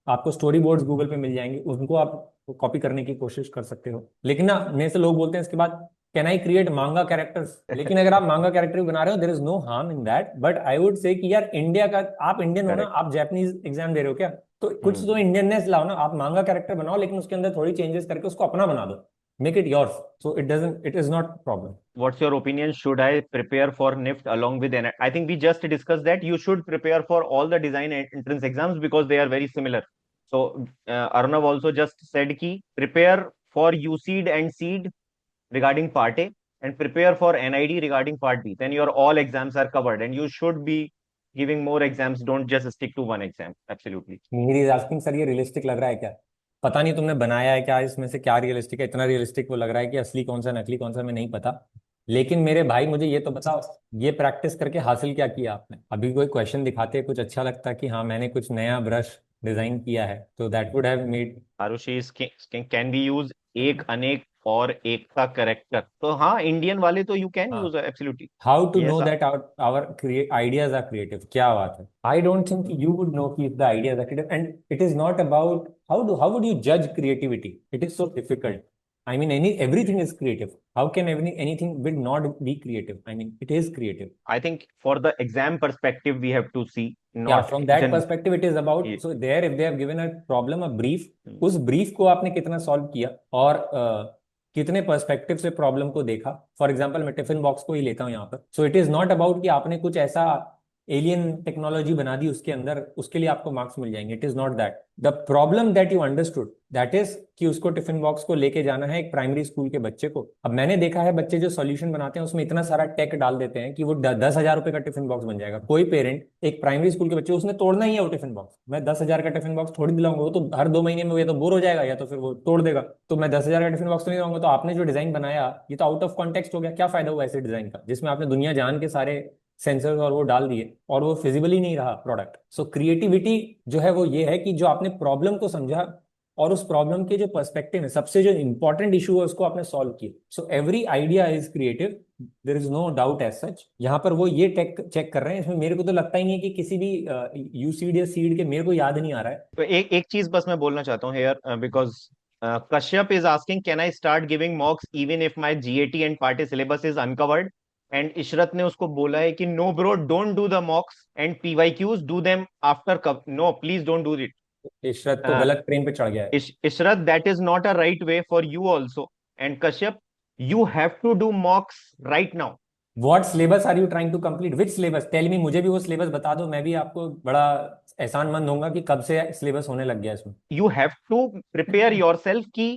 आपको स्टोरी बोर्ड्स गूगल पे मिल जाएंगे, उनको आप कॉपी करने की कोशिश कर सकते हो। लेकिन ना, मेरे से लोग बोलते हैं इसके बाद, can I create manga characters? लेकिन अगर आप मांगा कैरेक्टर भी बना रहे हो, there is no harm in that, but I would say कि यार इंडिया का, आप इंडियन हो ना, Correct. आप जापानीज एग्जाम दे रहे हो क्या? तो कुछ तो Hmm. इंडियननेस लाओ ना। आप मांगा कैरेक्टर बनाओ, लेकिन उसके अंदर थोड़ी चेंजेस करके उसको अपना बना दो, make it yours, so it is not problem. What's your opinion? Should I prepare for NIFT along with N? I think we just discussed that you should prepare for all the design entrance exams because they are very similar. So Arnav also just said ki prepare for USEED and SEED regarding part A and prepare for NID regarding part B. Then your all exams are covered and you should be giving more exams. Don't just stick to one exam. Absolutely. मेरी asking sir, ये realistic लग रहा है क्या? पता नहीं तुमने बनाया है क्या, इसमें से क्या रियलिस्टिक है। इतना रियलिस्टिक वो लग रहा है कि असली कौन सा नकली कौन सा मैं नहीं पता। लेकिन मेरे भाई, मुझे ये तो बताओ, ये प्रैक्टिस करके हासिल क्या किया आपने? अभी कोई क्वेश्चन दिखाते कुछ अच्छा लगता कि हाँ मैंने कुछ नया ब्रश डिजाइन किया है, तो that would have made. Arushi can be use एक अनेक और एक का करेक्टर तो हाँ इंडियन वाले तो you can use absolutely how to know yes that our ideas are creative? क्या बात है। I don't think you would know कि the ideas are creative, and it is not about how would you जज creativity? It is so difficult. I mean, everything is creative. How can anything will not be creative? I mean, it is creative. I think for the exam perspective we have to see Yeah, not from that जन perspective, it is about, so there, if they have given a problem, a brief, उस brief को आपने कितना solve किया, और कितने perspective से problem को देखा। फॉर एग्जाम्पल, मैं टिफिन बॉक्स को ही लेता हूँ यहाँ पर। So it is not about कि आपने कुछ ऐसा एलियन टेक्नोलॉजी बना दी उसके अंदर, उसके लिए आपको मार्क्स मिल जाएंगे। It is not that. The problem that you understood, that is कि उसको टिफिन बॉक्स को लेके जाना है एक प्राइमरी स्कूल के बच्चे को। अब मैंने देखा है बच्चे जो सॉल्यूशन बनाते हैं उसमें इतना सारा टेक डाल देते हैं कि वो 10,000 रुपए का टिफिन बॉक्स बन जाएगा। कोई पेरेंट, एक प्राइमरी स्कूल के बच्चे, उसने तोड़ना ही है वो टिफिन बॉक्स। मैं 10,000 का टिफिन बॉक्स थोड़ी दिलाऊंगा, वो तो हर 2 महीने में या तो बोर हो जाएगा या तो फिर वो तोड़ देगा। तो मैं 10,000 का टिफिन बॉक्स तो नहीं दूंगा। तो आपने जो डिजाइन बनाया, ये तो आउट ऑफ कॉन्टेक्स्ट हो गया। क्या फायदा हुआ ऐसे डिजाइन का जिसमें आपने दुनिया जान के सारे सेंसर्स और वो डाल दिए और वो फिजिबल ही नहीं रहा प्रोडक्ट। सो क्रिएटिविटी जो है वो ये है कि जो आपने प्रॉब्लम को समझा और उस प्रॉब्लम के जो पर्सपेक्टिव है, सबसे जो इंपॉर्टेंट इशू है उसको आपने सॉल्व किया। So every idea is creative, there is no doubt as such. यहाँ पर वो ये टेक चेक कर रहे हैं, इसमें मेरे को तो लगता ही नहीं है कि किसी भी यूसीड या सीड के, मेरे को याद नहीं आ रहा है। तो एक एक चीज बस मैं बोलना चाहता हूँ here, because Kashyap is asking can I start giving mocks even if my GAT and party syllabus is uncovered. And Ishrat ने उसको बोला है कि no bro, don't do the mocks and PYQs, do them after कब, no please don't do Ishrat तो it. गलत train पे चढ़ गया है। Ishrat, that is not a right way for you also. And Kashyap, you have to do mocks right now. What syllabus are you trying to complete, which syllabus, tell me, मुझे भी वो syllabus बता दो, मैं भी आपको बड़ा एहसानमंद होऊंगा कि कब से सिलेबस होने लग गया इसमें। You have to prepare yourself ki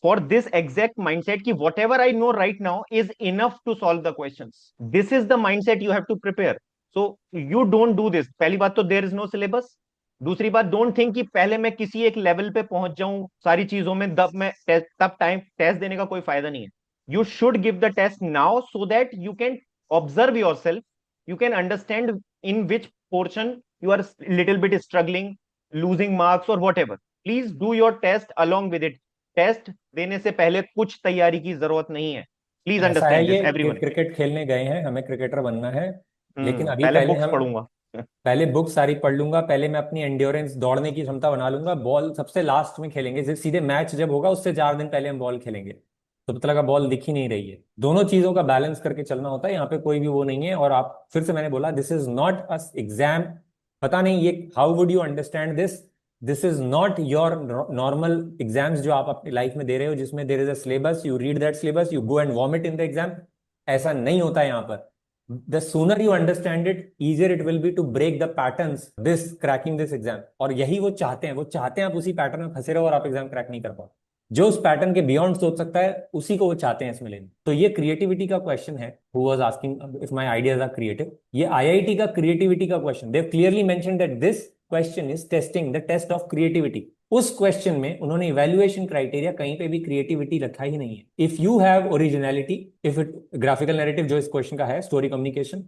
for this exact mindset ki whatever I know right now is enough to solve the questions. This is the mindset you have to prepare. So you don't do this. पहली बात तो there is no syllabus. दूसरी बात, don't think कि पहले मैं किसी एक लेवल पे पहुंच जाऊं सारी चीजों में, तब टाइम टेस्ट देने का कोई फायदा नहीं है। You should give the test now so that you can observe yourself, you can understand in which portion you are little bit struggling, losing marks और whatever. Please do your test along with it. Test देने से पहले कुछ तैयारी की जरूरत नहीं है। प्लीज ऐसा है अंडरस्टैंड ये दिस कि एवरीवन। क्रिकेट खेलने गए हैं, हमें क्रिकेटर बनना है, लेकिन अभी पहले पहले बुक्स हम, पढ़ूंगा। पहले बुक सारी पढ़ लूंगा, पहले मैं अपनी एंड्योरेंस दौड़ने की क्षमता बना लूंगा, बॉल सबसे लास्ट में खेलेंगे, सीधे मैच जब होगा उससे 4 दिन पहले हम बॉल खेलेंगे, तो पता लगा बॉल दिख ही नहीं रही है। दोनों चीजों का बैलेंस करके चलना होता है, यहाँ पे कोई भी वो नहीं है। और आप फिर से, मैंने बोला, this is not a exam. पता नहीं ये how would you understand this, this is not your normal exams जो आप अपनी लाइफ में दे रहे हो, जिसमें there is a syllabus, you read that syllabus, you go and vomit in the exam. ऐसा नहीं होता है यहाँ पर। The sooner you understand it, easier it will be to break the patterns, this cracking this exam। और यही वो चाहते हैं, वो चाहते हैं आप उसी पैटर्न में फंसे रहो और आप एग्जाम क्रैक नहीं कर पाओ। जो उस पैटर्न के बियॉन्ड सोच सकता है, उसी को वो चाहते हैं इसमें लेने। तो ये क्रिएटिविटी का क्वेश्चन है, who was asking if my ideas are creative. ये आईआईटी का क्रिएटिविटी का question, they clearly mention that this question is testing the test of creativity. उस क्वेश्चन में उन्होंने इवैल्यूएशन क्राइटेरिया कहीं पे भी क्रिएटिविटी रखा ही नहीं है। If you have originality, if it graphical narrative जो इस क्वेश्चन का है, story communication,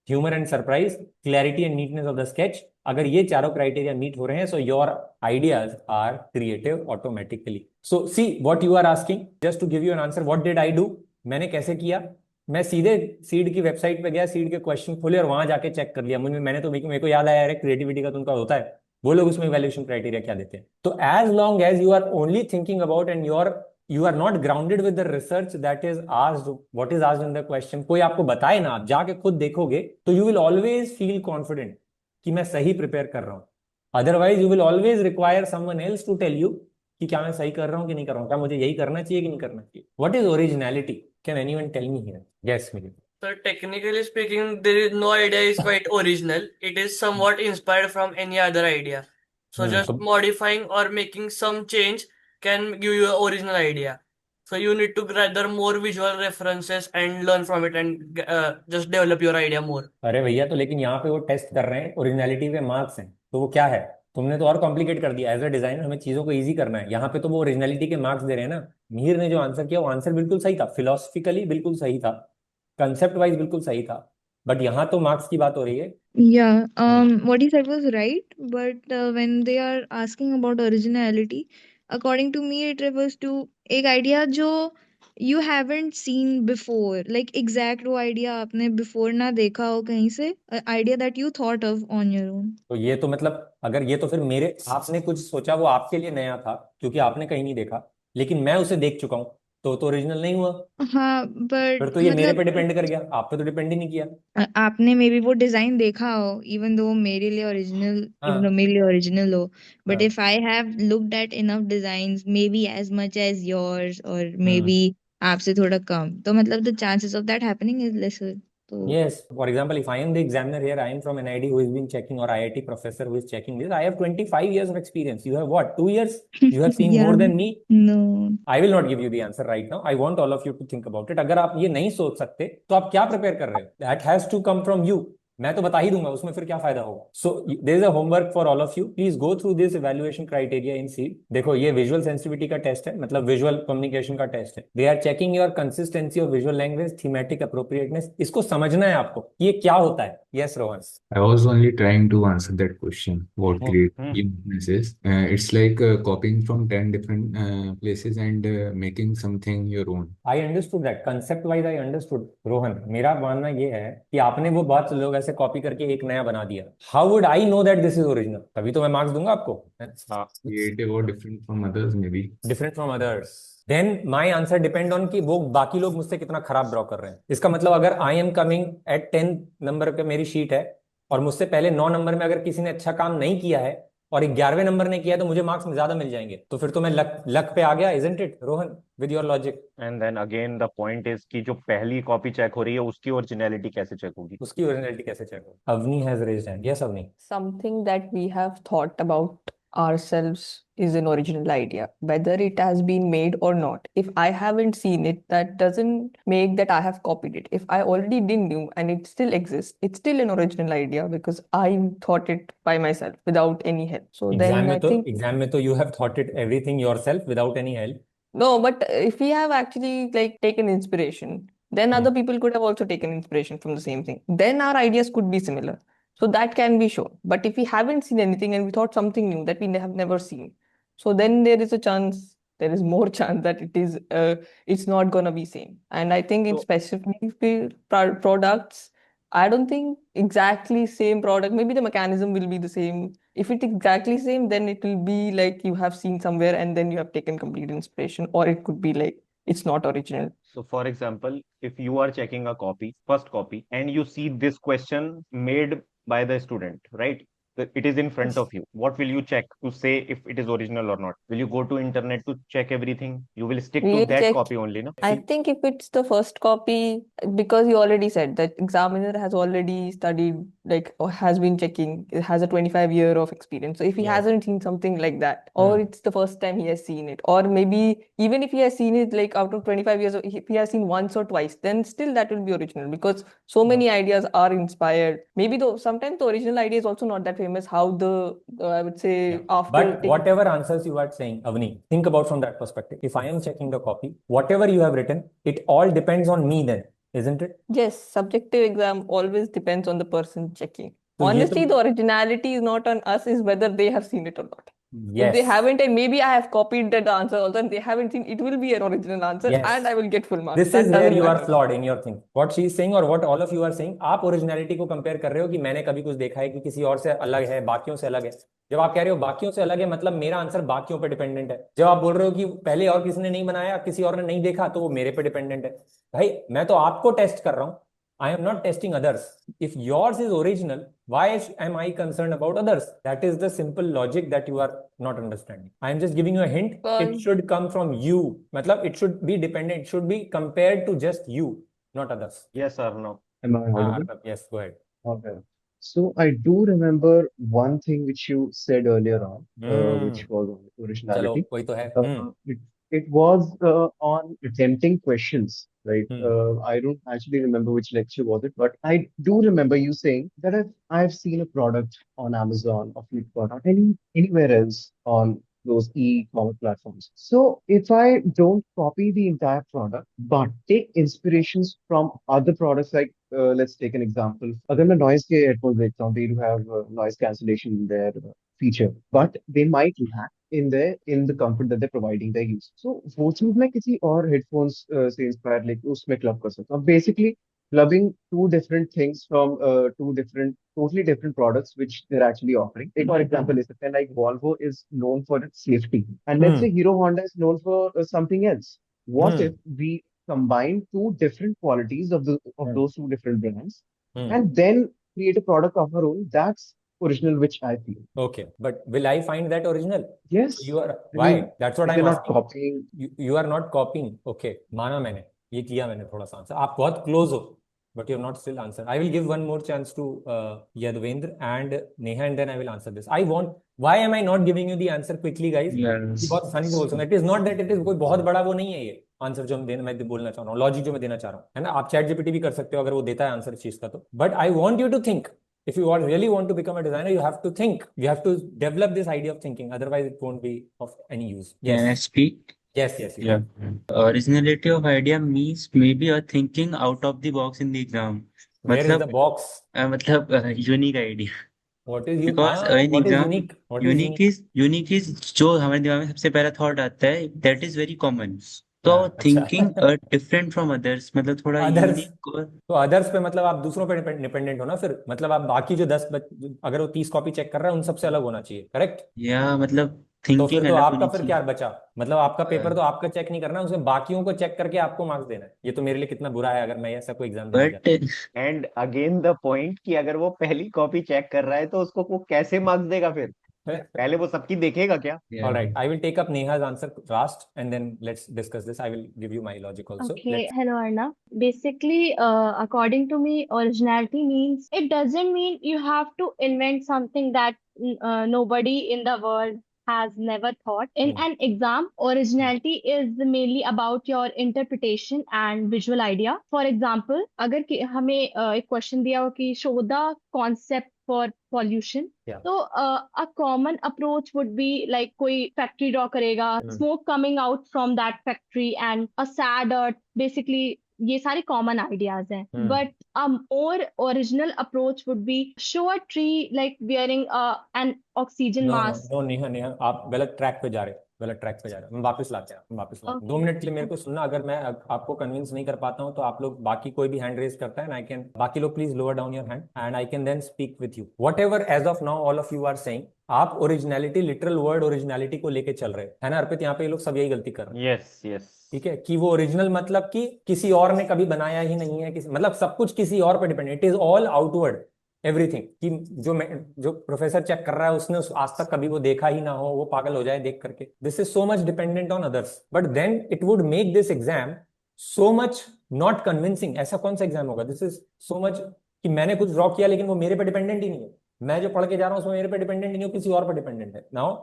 humour and surprise, clarity and neatness of the sketch, अगर ये चारों क्राइटेरिया मीट हो रहे हैं, so your ideas are creative automatically. So see what you are asking, just to give you an answer, what did I do, मैंने कैसे किया। मैं सीधे सीड की वेबसाइट पे गया, सीड के क्वेश्चन खोले और वहां जाके चेक कर लिया। मैंने तो, मेरे को याद आया यार, क्रिएटिविटी का तो उनका होता है, वो लोग उसमें वैल्यूएशन क्राइटेरिया क्या देते हैं। तो as long as you are only thinking about and you are not grounded with the research that is asked, what is asked in the question, कोई आपको बताए ना, आप जाके खुद देखोगे, तो you will always feel confident कि मैं सही प्रिपेयर कर रहा हूँ। Otherwise you will always require someone else to tell you कि क्या मैं सही कर रहा हूँ कि नहीं कर रहा हूँ, क्या मुझे यही करना चाहिए कि नहीं करना चाहिए। What is originality? Can anyone tell me here? Yes, Milind. So technically speaking, there is no idea is quite original. It is somewhat inspired from any other idea. So just तो modifying or making some change can give you an original idea. So you need to gather more visual references and learn from it and just develop your idea more. अरे भैया, तो लेकिन यहाँ पे वो test कर रहे हैं, ओरिजिनलिटी पे मार्क्स हैं, तो वो क्या है, तुमने तो और कॉम्प्लिकेट कर दिया। एज अ डिजाइनर हमें चीजों को इजी करना है, यहाँ पे तो वो ओरिजिनलिटी के मार्क्स दे रहे हैं ना। मिहिर ने जो आंसर किया वो आंसर बिल्कुल सही था, फिलोसफिकली बिल्कुल सही था, कंसेप्ट वाइज बिल्कुल सही था, बट यहाँ तो मार्क्स की बात हो रही है। Yeah, what he said was right, but when they are asking about originality, according to me, it refers to एक idea जो you haven't seen before, like exact वो idea आपने before ना देखा हो कहीं से, idea that you thought of on your own. तो ये तो मतलब, अगर ये तो फिर मेरे, आपने कुछ सोचा वो आपके लिए नया था क्योंकि आपने कहीं नहीं देखा, लेकिन मैं उसे देख चुका हूँ, तो ओरिजिनल नहीं हुआ। हाँ, फिर but तो ये मेरे पे मतलब डिपेंड कर गया, आप पे तो डिपेंड ही नहीं किया। आपने मे बी वो डिजाइन देखा हो, इवन दो मेरे लिए ओरिजिनल, इवन दो हाँ मेरे लिए ओरिजिनल हो, बट हाँ। If I have looked at enough designs maybe as much as yours और मे हम्म। बी आपसे थोड़ा कम, तो मतलब the chances of that happening is lesser. तो Yes, for example, if I am the examiner here, I am from NID who has been checking, or IIT professor who is checking this. I have 25 years of experience. You have what? 2 years? You have seen more या than me. No, I will not give you the answer right now. I want all of you to think about it. अगर आप ये नहीं सोच सकते तो आप क्या प्रिपेयर कर रहे हो? That has to come from you. मैं तो बता ही दूंगा, उसमें फिर क्या फायदा होगा. So there is a homework for all of you. Please go through this evaluation criteria in CEED. देखो ये विजुअल सेंसिटिविटी का टेस्ट है, मतलब विजुअल कम्युनिकेशन का टेस्ट है. They are checking your consistency of visual language, thematic appropriateness. इसको समझना है आपको, ये क्या होता है. Yes Rohan. I was only trying to answer that question. What Hmm. creativeness is? It's like copying from 10 different places and making something your own. I understood that concept wise. I understood Rohan. मेरा मानना ये है कि आपने वो बहुत लोग ऐसे कॉपी करके एक नया बना दिया. How would I know that this is original? तभी तो मैं मार्क्स दूंगा आपको. हाँ Creative or different from others, maybe. Different from others. Then my answer depend on कि वो बाकी लोग मुझसे कितना खराब ड्रॉ कर रहे हैं. इसका मतलब अगर I am coming at 10 number पे मेरी शीट है और मुझसे पहले 9 नंबर में अगर किसी ने अच्छा काम नहीं किया है और 11वें नंबर ने किया है, तो मुझे मार्क्स ज्यादा मिल जाएंगे. तो फिर तो मैं लक लक पे आ गया. Isn't it Rohan with your logic? And then again the point is कि जो पहली कॉपी चेक हो रही है उसकी ओरिजिनलिटी कैसे चेक होगी. उसकी ओरिजिनलिटी कैसे चेक हो? Avni has raised hand. Yes Avni. Something that we have thought about ourselves is an original idea, whether it has been made or not. If I haven't seen it, that doesn't make that I have copied it. If I already didn't knew and it still exists, it's still an original idea because I thought it by myself without any help. So then I think exam में तो you have thought it everything yourself without any help. no, but if we have actually like taken inspiration, then other people could have also taken inspiration from the same thing. Then our ideas could be similar. So that can be shown. But if we haven't seen anything and we thought something new that we have never seen, so then there is a chance, there is more chance that it's not gonna be same. And I think in So- specific products, I don't think exactly same product. Maybe the mechanism will be the same. If it's exactly same, then it will be like you have seen somewhere and then you have taken complete inspiration, or it could be like it's not original. So for example, if you are checking a copy, first copy, and you see this question made by the student, right? It is in front Yes. of you. What will you check to say if it is original or not? Will you go to internet to check everything? You will stick to We'll that check. copy only, no? I think if it's the first copy, because you already said that examiner has already studied, like, or has been checking, it has a 25-year of experience. So if he Yes. hasn't seen something like that, or Hmm. it's the first time he has seen it, or maybe even if he has seen it like out of 25 years, if he has seen once or twice, then still that will be original because so many ideas are inspired. Maybe though sometimes the original idea is also not that famous. How I would say Yeah. after But taking- whatever answers you are saying, Avni, think about from that perspective. If I am checking the copy, whatever you have written, it all depends on me then, isn't it? Yes, subjective exam always depends on the person checking. So ये Honestly, तो- the originality is not on us, is whether they have seen it or not. If they Yes. haven't, and maybe I have copied that answer also, and they haven't seen, it will be an original answer, Yes. and I will get full marks. This That is where doesn't you are matter. flawed in your thing. What she is saying or what all of you are saying, आप originality को compare कर रहे हो कि मैंने कभी कुछ देखा है कि किसी और से अलग है, बाकियों से अलग है. जब आप कह रहे हो बाकियों से अलग है, मतलब मेरा आंसर बाकियों पे डिपेंडेंट है. जब आप बोल रहे हो कि पहले और किसी ने नहीं बनाया, किसी और ने नहीं देखा, तो वो मेरे पे डिपेंडेंट है. भाई मैं तो आपको टेस्ट कर रहा हूँ. I am not testing others. If yours is original, why am I concerned about others? That is the simple logic that you are not understanding. I am just giving you a hint. It should come from you. मतलब it should be dependent. It should be compared to just you, not others. Yes or no? Am I audible? Yes, go ahead. Okay. So I do remember one thing which you said earlier on, which was on चलो originality. वही तो है. It was on attempting questions, right? Hmm. I don't actually remember which lecture was it, but I do remember you saying that I've seen a product on Amazon or Flipkart or anywhere else on those e-commerce platforms. So if I don't copy the entire product, but take inspirations from other products, like let's take an example. अगर मैं noise के headphones देखता हूँ, they do have noise cancellation in their feature, but they might lack in the comfort that they're providing their use. So वो चीज मैं किसी और headphones से inspire लेके उसमें club कर सकता हूँ. Basically clubbing two different things from totally different products which they're actually offering. Take for example, is like Volvo is known for its safety, and let's say Hero Honda is known for something else. What if we combine two different qualities of those two different brands and then create a product of our own that's original, which I feel. Okay, but will I find that original? Yes. You are I why? mean, That's what you're I'm not asking. copying. You are not copying. Okay, माना मैंने ये किया मैंने थोड़ा सा answer. आप बहुत close हो, but you have not still answered. I will give one more chance to Yadvendra and Neha, and then I will answer this. I want. Why am I not giving you the answer quickly, guys? Yes. बहुत आसानी से बोल सकते. It is not that it is कोई बहुत बड़ा वो नहीं है ये. आंसर जो मैं बोलना चाह रहा हूँ, लॉजिक जो मैं देना चाह रहा हूँ, है ना। आप चैट जीपीटी भी कर सकते हो अगर वो देता है आंसर इस चीज का तो, but I want you to think. If you really want to become a designer, you have to think. You have to develop this idea of thinking. Otherwise, it won't be of any use. Can I Yes. speak? Yes. Yes. You Yeah. can. Originality of idea means maybe you're thinking out of the box in the exam. Where is the मतलब box? मतलब unique idea. What is you? Because in What is exam, unique? What is unique is जो हमारे दिमाग में सबसे पहला thought आता है, that is very common. तो हाँ, अच्छा. thinking different from others, मतलब थोड़ा Others. unique और तो अदर्स पे मतलब आप दूसरों पे डिपेंडेंट हो ना फिर, मतलब आप बाकी जो 10 अगर वो 30 कॉपी चेक कर रहा है उन सबसे अलग होना चाहिए, करेक्ट. या मतलब तो फिर थिंकिंग तो अलग आपका होनी फिर चाहिए. क्या बचा, मतलब आपका पेपर तो आपका चेक नहीं करना, उसमें बाकियों को चेक करके आपको मार्क्स देना है. ये तो मेरे लिए कितना बुरा है अगर मैं ऐसा कोई एग्जाम देने जाता. But and again the point कि अगर वो पहली कॉपी चेक कर रहा है तो उसको वो कैसे मार्क्स देगा फिर? पहले वो सबकी देखेगा क्या? All right, I will take up Neha's answer last and then let's discuss this. I will give you my logic also. Okay, hello Arnav. Basically, according to me, originality means it doesn't mean you have to invent something that nobody in the world has never thought. In an exam, originality is mainly about your interpretation and visual idea. For example, अगर हमें एक question दिया हो कि show the concept for pollution. Yeah. तो a common approach would be like कोई factory draw करेगा, smoke coming out from that factory and a sad earth. Basically ये सारे common ideas हैं. But a more original approach would be show a tree like wearing an oxygen mask. No Neha आप गलत track पे जा रहे हो, गलत ट्रैक पे जा रहे हो. हम वापस लाते हैं, हम वापस लाते हैं. 2 मिनट के लिए मेरे को सुनना. अगर मैं आपको कन्विंस नहीं कर पाता हूँ तो आप लोग, बाकी कोई भी हैंड रेज करता है, आई कैन, बाकी लोग please lower down your hand and I can then speak with you. Whatever as of now all of you are saying, आप ओरिजिनलिटी, लिटरल वर्ड ओरिजिनलिटी को लेके चल रहे हो, है ना अर्पित. यहाँ पे ये लोग सब यही गलती कर रहे हैं. Yes yes. ठीक है, कि वो ओरिजिनल मतलब कि किसी और ने कभी बनाया ही नहीं है, किसी मतलब सब कुछ किसी और पे depend. It is all outward everything. कि जो प्रोफेसर चेक कर रहा है उसने आज तक कभी वो देखा ही ना हो, वो पागल हो जाए देख करके. This is so much dependent on others, but then it would make this exam so much not convincing. ऐसा कौन सा एग्जाम होगा? दिस इज सो मच कि मैंने कुछ ड्रॉ किया लेकिन वो मेरे पे डिपेंडेंट ही नहीं है. मैं जो पढ़ के जा रहा हूँ उसमें मेरे पे डिपेंडेंट नहीं हो, किसी और पे डिपेंडेंट है. Now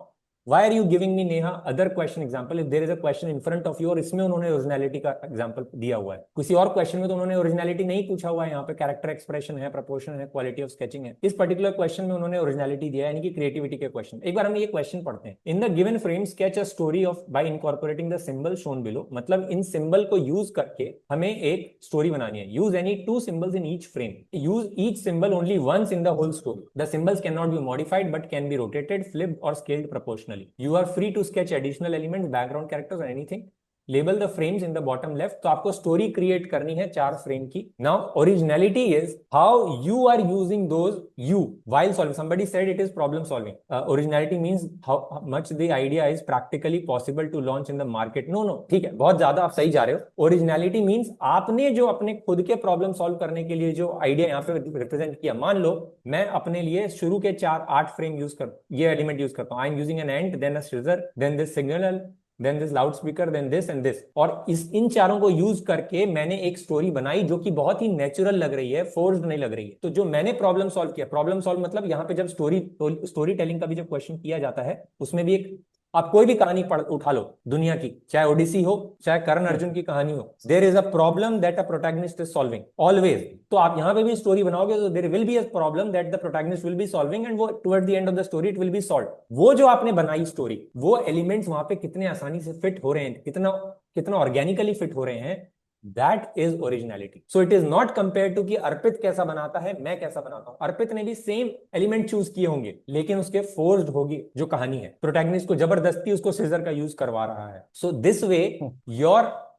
why are you giving me Neha other question example? If there is a question in front of you और इसमें उन्होंने ओरिजिनलिटी का एग्जांपल दिया हुआ है, किसी और क्वेश्चन में तो उन्होंने ओरिजिनलिटी नहीं पूछा हुआ है. यहाँ पे कैरेक्टर एक्सप्रेशन है, प्रपोर्शन है, क्वालिटी ऑफ स्केचिंग है. इस पर्टिकुलर क्वेश्चन में उन्होंने ओरिजिनलिटी दिया है, यानी कि क्रिएटिविटी के क्वेश्चन. एक बार हम ये क्वेश्चन पढ़ते हैं. In the given frame sketch a story of bye incorporating the symbol shown below. मतलब इन सिंबल को यूज करके हमें एक स्टोरी बनानी है. Use any 2 symbols in each frame. Use each symbol only once in the whole story. The symbols cannot be modified but can be rotated, flipped or scaled proportionally. You are free to sketch additional elements, background characters or anything. Label the frames in the bottom left. तो आपको story create करनी है 4 frame की. Now originality is how you are using those while solving. Somebody said it is problem solving. Originality means how much the idea is practically possible to launch in the market. No, ठीक है, बहुत ज्यादा आप सही जा रहे हो. Originality means आपने जो अपने खुद के प्रॉब्लम सॉल्व करने के लिए जो आइडिया यहाँ पे रिप्रेजेंट किया. मान लो मैं अपने लिए शुरू के 8 फ्रेम यूज कर, ये एलिमेंट यूज करता हूँ. I am using an ant, then a scissor, then this signal, then this loud speaker, then this and this. और इन चारों को यूज करके मैंने एक स्टोरी बनाई जो कि बहुत ही नेचुरल लग रही है, फोर्स्ड नहीं लग रही है. तो जो मैंने प्रॉब्लम सॉल्व किया, प्रॉब्लम सॉल्व मतलब यहाँ पे जब स्टोरी टेलिंग का भी जब क्वेश्चन किया जाता है उसमें भी एक, आप कोई भी कहानी उठा लो दुनिया की, चाहे ओडिसी हो, चाहे कर्ण अर्जुन की कहानी हो, there is a problem that a protagonist is solving always. तो आप यहाँ पे भी स्टोरी बनाओगे तो there will be a problem that the protagonist will be solving and वो toward the end of the story it will be solved. वो जो आपने बनाई स्टोरी, वो एलिमेंट्स वहां पे कितने आसानी से फिट हो रहे हैं, कितना ऑर्गेनिकली फिट हो रहे हैं, That is originality. So it is not compared to कि अर्पित कैसा बनाता है, मैं कैसा बनाता हूं. अर्पित ने भी सेम एलिमेंट चूज किए होंगे लेकिन उसके फोर्स्ड होगी जो कहानी है. प्रोटैगनिस्ट को जबरदस्ती उसको सीजर का यूज करवा रहा है. So this way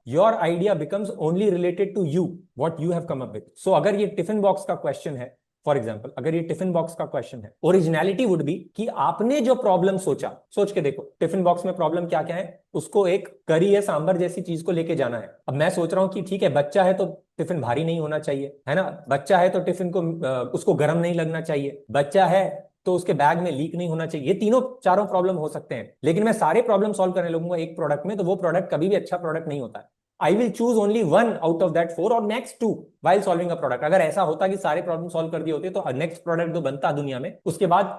your idea becomes only related to you, what you have come up with. So अगर ये टिफिन बॉक्स का क्वेश्चन है, फॉर एग्जाम्पल अगर ये टिफिन बॉक्स का क्वेश्चन है, ओरिजिनलिटी वुड बी कि आपने जो प्रॉब्लम सोचा, सोच के देखो टिफिन बॉक्स में प्रॉब्लम क्या क्या है. उसको एक करी या सांभर जैसी चीज को लेके जाना है. अब मैं सोच रहा हूं कि ठीक है, बच्चा है तो टिफिन भारी नहीं होना चाहिए, है ना. बच्चा है तो टिफिन को उसको गर्म नहीं लगना चाहिए. बच्चा है तो उसके बैग में लीक नहीं होना चाहिए. ये चारों प्रॉब्लम हो सकते हैं, लेकिन मैं सारे प्रॉब्लम सॉल्व करने लगूंगा एक प्रोडक्ट में, तो वो प्रोडक्ट कभी भी अच्छा प्रोडक्ट नहीं होता है. I will choose only 1 out of that 4 or next 2 while solving a product. अगर ऐसा होता कि सारे प्रॉब्लम सॉल्व कर दिए होते तो नेक्स्ट प्रोडक्ट जो बनता दुनिया में, उसके बाद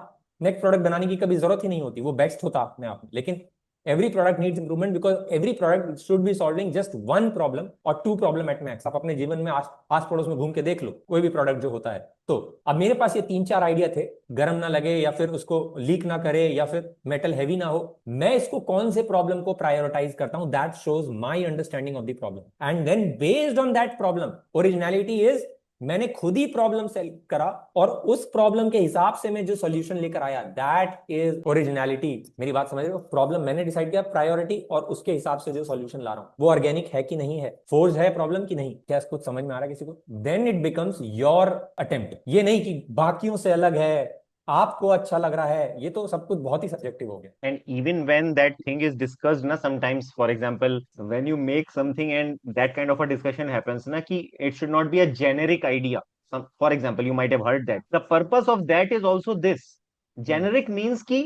नेक्स्ट प्रोडक्ट बनाने की कभी जरूरत ही नहीं होती, वो बेस्ट होता अपने आप में. लेकिन Every product needs improvement because every product should be solving just one problem or two problem at max. आप अपने जीवन में आस पड़ोस में घूम के देख लो, कोई भी प्रोडक्ट जो होता है। तो अब मेरे पास ये 3-4 आइडिया थे, गर्म ना लगे या फिर उसको लीक ना करे या फिर मेटल हैवी ना हो, मैं इसको कौन से प्रॉब्लम को प्रायोरिटाइज करता हूं, that shows my understanding of the problem and then based on that problem originality is मैंने खुद ही प्रॉब्लम सेल्व करा और उस प्रॉब्लम के हिसाब से मैं जो सॉल्यूशन लेकर आया, दैट इज ओरिजिनलिटी। मेरी बात समझ रहे हो? प्रॉब्लम मैंने डिसाइड किया, प्रायोरिटी, और उसके हिसाब से जो सॉल्यूशन ला रहा हूं वो ऑर्गेनिक है कि नहीं है, फोर्स है प्रॉब्लम की नहीं, क्या कुछ समझ में आ रहा है किसी को? Then it becomes your attempt. ये नहीं कि बाकियों से अलग है, आपको अच्छा लग रहा है, ये तो सब कुछ बहुत ही सब्जेक्टिव हो गया। And even when that thing is discussed, na, sometimes, for example, when you make something and that kind of a discussion happens, na, ki it should not be a generic idea. For example, you might have heard that. The purpose of that is also this. Generic means कि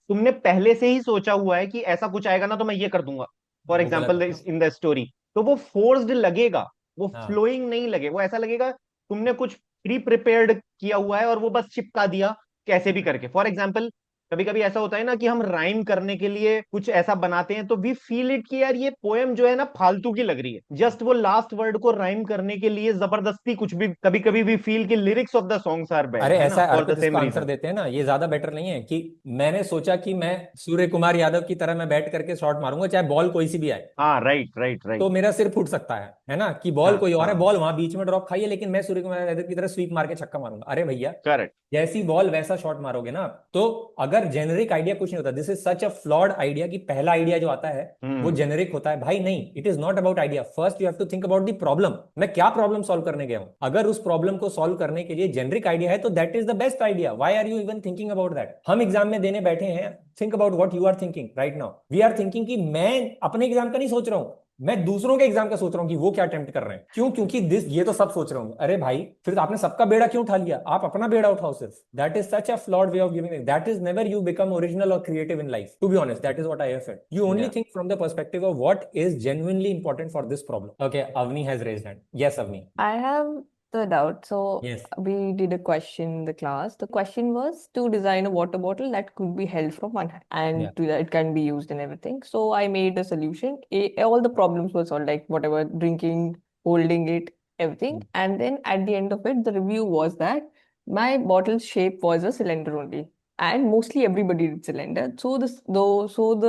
तुमने पहले से ही सोचा हुआ है कि ऐसा कुछ आएगा ना तो मैं ये कर दूंगा. For वो गलत example, होता है। in the story. तो वो forced लगेगा, वो हाँ। flowing नहीं लगे, वो ऐसा लगेगा तुमने कुछ प्री प्रिपेयर्ड किया हुआ है और वो बस चिपका दिया कैसे भी करके. फॉर एग्जाम्पल, कभी कभी ऐसा होता है ना कि हम राइम करने के लिए कुछ ऐसा बनाते हैं तो वी फील इट कि यार ये पोएम जो है ना फालतू की लग रही है, जस्ट वो लास्ट वर्ड को राइम करने के लिए जबरदस्ती कुछ भी. कभी कभी वी फील कि lyrics of the songs are bad, अरे है ऐसा ना, फॉर अर्पित द सेम इसको आंसर रीजन. देते हैं ना, ये ज्यादा बेटर नहीं है कि मैंने सोचा कि मैं सूर्य कुमार यादव की तरह मैं बैठ करके शॉट मारूंगा चाहे बॉल कोई सी भी आए, हाँ, राइट राइट राइट. तो मेरा सिर फूट सकता है ना, कि बॉल हाँ, कोई और है, हाँ. बॉल वहां बीच में ड्रॉप खाइए, लेकिन मैं सूर्य कुमार यादव की तरह स्वीप मार के छक्का मारूंगा। अरे भैया, करेक्ट. जैसी बॉल वैसा शॉट मारोगे ना। तो अगर जेनरिक आइडिया कुछ नहीं होता, this is such a flawed idea कि पहला आइडिया जो आता है वो जेनरिक होता है। भाई नहीं, it is not about idea, first you have to think about the problem. मैं क्या प्रॉब्लम सॉल्व करने गया हूं? अगर उस प्रॉब्लम को सॉल्व करने के लिए जेनरिक आइडिया है तो that is the best idea. Why are you even thinking about that? हम एग्जाम में देने बैठे हैं, think about what you are thinking right now. We are thinking कि मैं अपने एग्जाम का नहीं सोच रहा हूं, मैं दूसरों के एग्जाम का सोच रहा हूं कि वो क्या अटेम्प्ट कर रहे हैं। क्यों? क्योंकि ये तो सब सोच रहे होंगे। अरे भाई, फिर आपने सबका बेड़ा क्यों उठा लिया? आप अपना बेड़ा उठाओ सिर्फ। That is such a flawed way of giving. That is never you become original और creative in life, to be honest. That is what I have said. You only think from the perspective of what is genuinely important for this problem. Okay, Avni has raised hand. Yes Avni. I have the doubt. So Yes. we did a question in the class. The question was to design a water bottle that could be held from one hand and Yeah. it can be used in everything. So I made a solution. All the problems were solved, like whatever, drinking, holding it, everything. And then at the end of it, the review was that my bottle's shape was a cylinder only. And mostly everybody did cylinder. So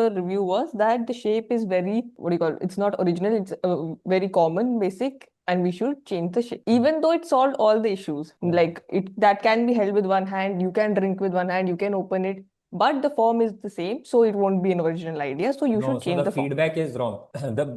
the review was that the shape is very, what do you call it? It's not original. It's very common, basic, and we should change the shape. Even though it solved all the issues, like it that can be held with one hand, you can drink with one hand, you can open it, but the form is the same, so it won't be an original idea. So you No, should so change the the form. feedback is wrong.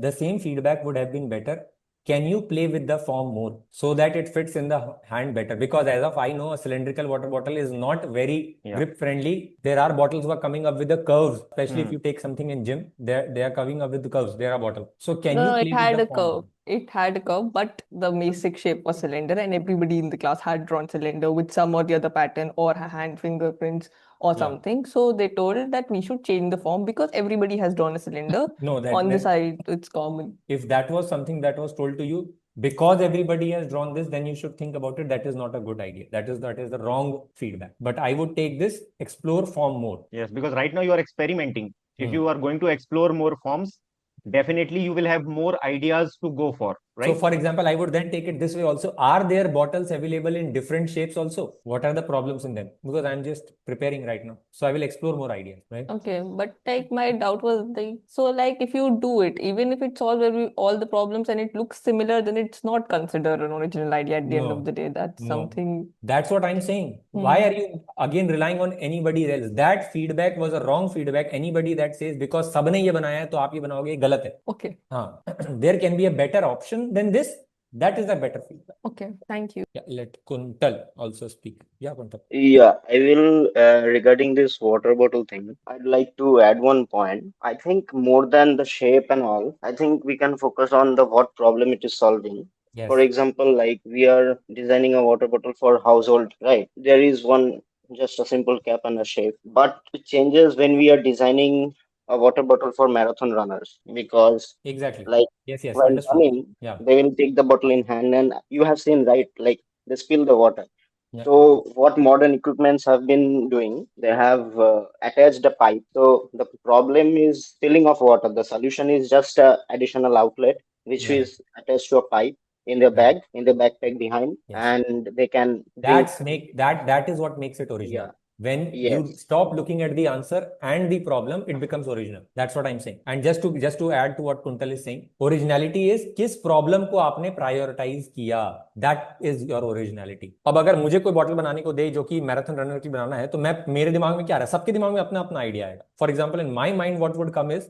The same feedback would have been better. Can you play with the form more so that it fits in the hand better? Because as of I know, a cylindrical water bottle is not very grip friendly. There are bottles who are coming up with the curves, especially if you take something in gym. They are coming up with the curves. There are bottles. So can No, you no, play it with had the a form? curve. It had a curve, but the basic shape was cylinder, and everybody in the class had drawn cylinder with some or the other pattern or hand fingerprints or Yeah. something. So they told that we should change the form because everybody has drawn a cylinder. No, On the side, it's common. if that was something that was told to you because everybody has drawn this, then you should think about it. That is not a good idea. That is the wrong feedback. But I would take this, explore form more. Yes, because right now you are experimenting. If you are going to explore more forms, definitely you will have more ideas to go for, right? So for example, I would then take it this way also. Are there bottles available in different shapes also? What are the problems in them? Because I'm just preparing right now. So I will explore more ideas, right? Okay, but like my doubt was like if you do it, even if it solves all the problems and it looks similar, then it's not considered an original idea at the end of the day. That's something. That's what I'm saying. Why are you again relying on anybody else? That feedback was a wrong feedback. Anybody that says because सबने ये बनाया है तो आप ये बनाओगे, ये गलत है. Okay. हाँ. There can be a better option than this. That is a better feedback. Okay, thank you. Yeah, let Kuntal also speak. Yeah, Kuntal. Yeah, I will, regarding this water bottle thing, I'd like to add one point. I think more than the shape and all, I think we can focus on the what problem it is solving. Yes. For example, like we are designing a water bottle for household, right? There is one just a simple cap and a shape, but it changes when we are designing a water bottle for marathon runners because Exactly. like Yes, yes, while understood. running, Yeah. they will take the bottle in hand and you have seen, right? Like they spill the water. Yeah. So what modern equipments have been doing, they have attached a pipe. So the problem is filling of water. The solution is just a additional outlet which Yeah. is attached to a pipe in their Right. bag, in the backpack behind, Yes. and they can drink. That is what makes it original. Yeah. When you Yes. stop looking at the answer and the problem, it becomes original. That's what I'm saying. And just to add to what Kuntal is saying, originality is किस problem को आपने prioritize किया. That is your originality. अब अगर मुझे कोई bottle बनाने को दे जो कि मैराथन रनर की बनाना है, तो मैं मेरे दिमाग में क्या आ रहा है, सबके दिमाग में अपना अपना आइडिया आएगा. For example in my mind what would come is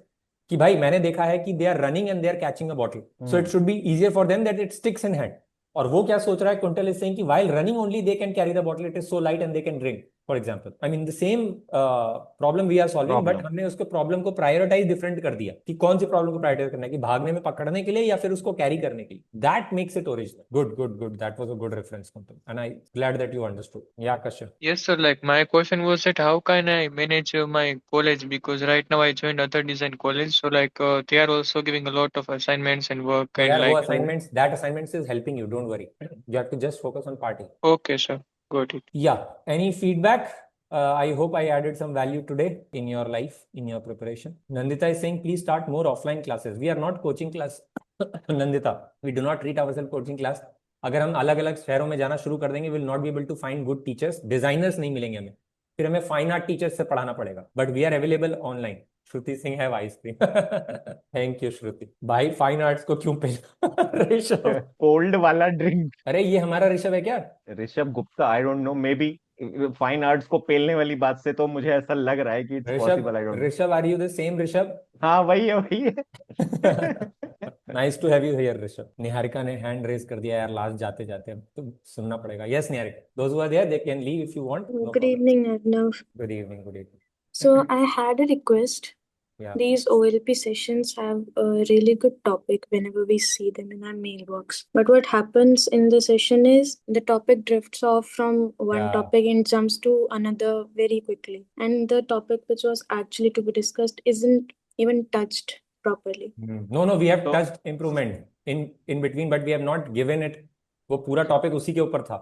कि भाई मैंने देखा है कि they are running and they are catching a bottle, so it should be easier for them that it sticks in hand. और वो क्या सोच रहा है, कुंटल इज सेइंग कि while running only they can carry the bottle, it is so light and they can drink, for example. I mean the same problem we are solving, but हमने उसको problem को प्रायोरिटाइज डिफरेंट कर दिया कि कौन सी problem को prioritise करना है, कि भागने में पकड़ने के लिए या फिर उसको कैरी करने के लिए. That makes it original. Good that was a good reference, quintal, and I glad that you understood. या Kashyap. Yes, sir. Like my question was that how can I manage my college, because right now I joined other design college, so like they are also giving a lot of assignments and work तो and यार वो like assignments, that assignments is helping you, don't worry. You have to just focus on party. okay, sir, got it. Yeah. Any feedback? I hope I added some value today in your life, in your preparation. Nandita is saying, please start more offline classes. We are not coaching class. Nandita, we do not treat ourselves coaching class. अगर हम अलग अलग शहरों में जाना शुरू कर देंगे, will not be able to find good teachers. Designers नहीं मिलेंगे हमें, फिर हमें फाइन आर्ट टीचर्स से पढ़ाना पड़ेगा. But we are available online. Shruti Singh है आइसक्रीम. थैंक यू श्रुति. भाई फाइन आर्ट्स को क्यों पे ऋषभ. कोल्ड वाला ड्रिंक. अरे ये हमारा ऋषभ है क्या? ऋषभ गुप्ता, आई don't no, may be fine arts को पेलने वाली बात से तो मुझे ऐसा लग रहा है कि it's possible. I don't know. Rishabh, are you the same Rishabh? हाँ वही है. Nice to have you here Rishabh. Niharika ने हैंड रेज कर दिया यार लास्ट जाते जाते, अब तो सुनना पड़ेगा. Yes Niharika, those who are there they can leave if you want. Good evening, Arnav. Good evening. Good evening. So I had a request. Yeah. These OLP sessions have a really good topic whenever we see them in our mailbox. But what happens in the session is the topic drifts off from one Yeah. topic and jumps to another very quickly. And the topic which was actually to be discussed isn't even touched properly. No, we have touched improvement in between, but we have not given it. वो पूरा topic उसी के ऊपर था.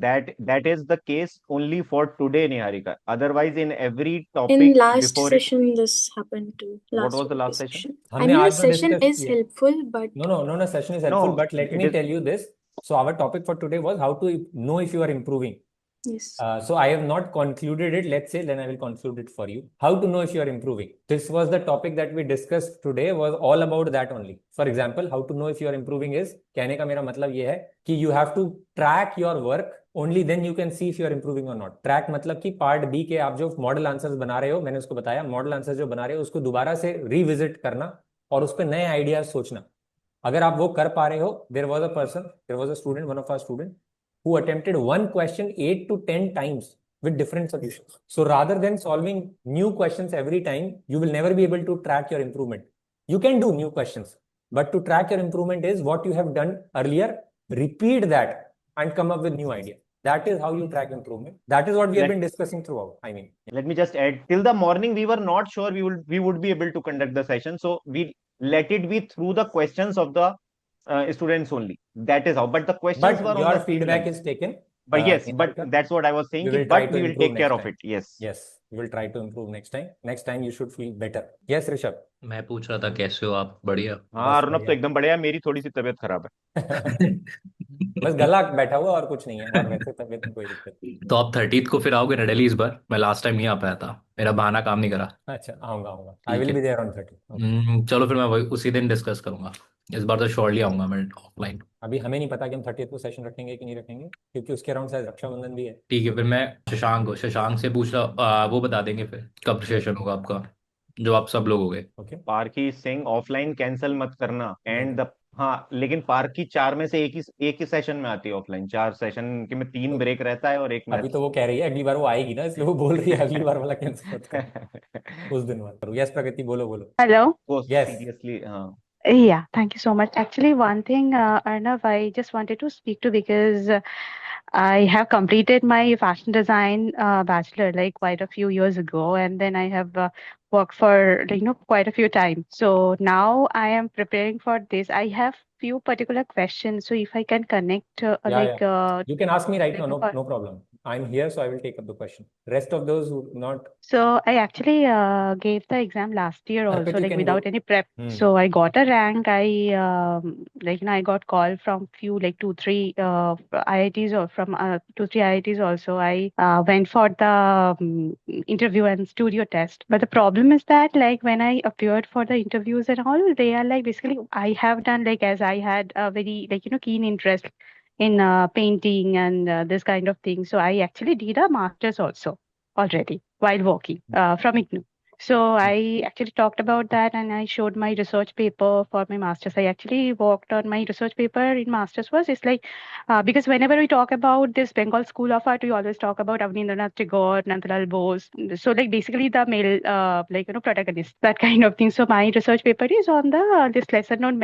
That is the case only for today, Niharika. Otherwise, in every topic In last before it, session, this happened too. what was the OLP last session? I हमने mean, the आज जो session discuss is किया. helpful, but No, session is helpful, No, but let it me is. tell you this. So our topic for today was how to know if you are improving. yes. So I have not concluded it. Let's say, then I will conclude it for you. How to know if you are improving. This was the topic that we discussed today, was all about that only. For example, how to know if you are improving is, कहने का मेरा मतलब ये है कि you have to track your work. Only then you can see if you are improving or not. Track मतलब कि part B के आप जो मॉडल आंसर्स बना रहे हो, मैंने उसको बताया, मॉडल आंसर्स जो बना रहे हो उसको दोबारा से रिविजिट करना और उस पर नए आइडियाज सोचना. अगर आप वो कर पा रहे हो, there was a student, one of our students, who attempted one question 8 to 10 times with different solutions. So rather than solving new questions every time, you will never be able to track your improvement. You can do new questions, but to track your improvement is what you have done earlier, repeat that and come up with new ideas. That is how you track improvement. That is what we have been discussing throughout. I mean, Let me just add, till the morning we were not sure we would be able to conduct the session, so we let it be through the questions of the students only. That is how. But the questions but were on your the same feedback line. is taken. But yes, Niharika, but that's what I was saying. we will But try to we will improve take care next of time. it. Yes. Yes, we will try to improve next time. Next time you should feel better. Yes, Rishabh. मैं पूछ रहा था कैसे हो आप. बढ़िया. हाँ, बस अर्नब तो बढ़िया. एकदम बढ़िया. मेरी थोड़ी सी तबीयत खराब है. बस गला बैठा हुआ और कुछ नहीं है, और वैसे तबीयत में कोई दिक्कत नहीं. तो आप 30th को फिर आओगे ना दिल्ली इस बार. मैं लास्ट टाइम नहीं आ पाया था, मेरा बहाना काम नहीं करा. अच्छा, आऊंगा. आई ठीक विल है. Be there on 30. चलो फिर मैं वही उसी दिन डिस्कस करूंगा. इस बार तो श्योरली आऊंगा मैं ऑफलाइन. अभी हमें नहीं पता कि हम 30th को सेशन रखेंगे कि नहीं रखेंगे, क्योंकि उसके अराउंड शायद रक्षाबंधन भी है. ठीक है, फिर मैं शशांक से पूछ रहा, वो बता देंगे फिर कब सेशन होगा आपका, जो आप सब लोग हो गए. ओके. पार्की सिंह, ऑफलाइन कैंसिल मत करना. एंड द हाँ, लेकिन पार्की 4 में से एक ही सेशन में आती है ऑफलाइन. 4 सेशन के में 3 ब्रेक रहता है और एक में. अभी तो वो कह रही है अगली बार वो आएगी ना, इसलिए वो बोल रही है अगली बार वाला कैंसिल मत करो, उस दिन वाला करो. यस प्रगति, बोलो. Hello. Yes. Seriously, हाँ. Yeah, thank you so much. Actually, one thing, Arnav, I just wanted to speak to, because I have completed my fashion design bachelor like quite a few years ago, and then I have worked for quite a few times. So now I am preparing for this. I have few particular questions. So if I can connect Yeah. You can ask me right now. like No, for no problem. I'm here, so I will take up the question. Rest of those who not, So I actually gave the exam last year also, Arpit, you like can without go. any prep. So I got a rank. I got call from few like 2-3 IITs or from 2-3 IITs also. I went for the interview and studio test. But the problem is that like when I appeared for the interviews and all, they are like basically I have done like as I had a very keen interest in painting and this kind of thing. So I actually did a master's also already while working from IGNOU. So I actually talked about that and I showed my research paper for my master's. I actually worked on my research paper in master's was it's like because whenever we talk about this Bengal School of Art, we always talk about Avnindranath Tagore, Nandlal Bose. So like basically the male protagonist, that kind of thing. So my research paper is on the this lesser known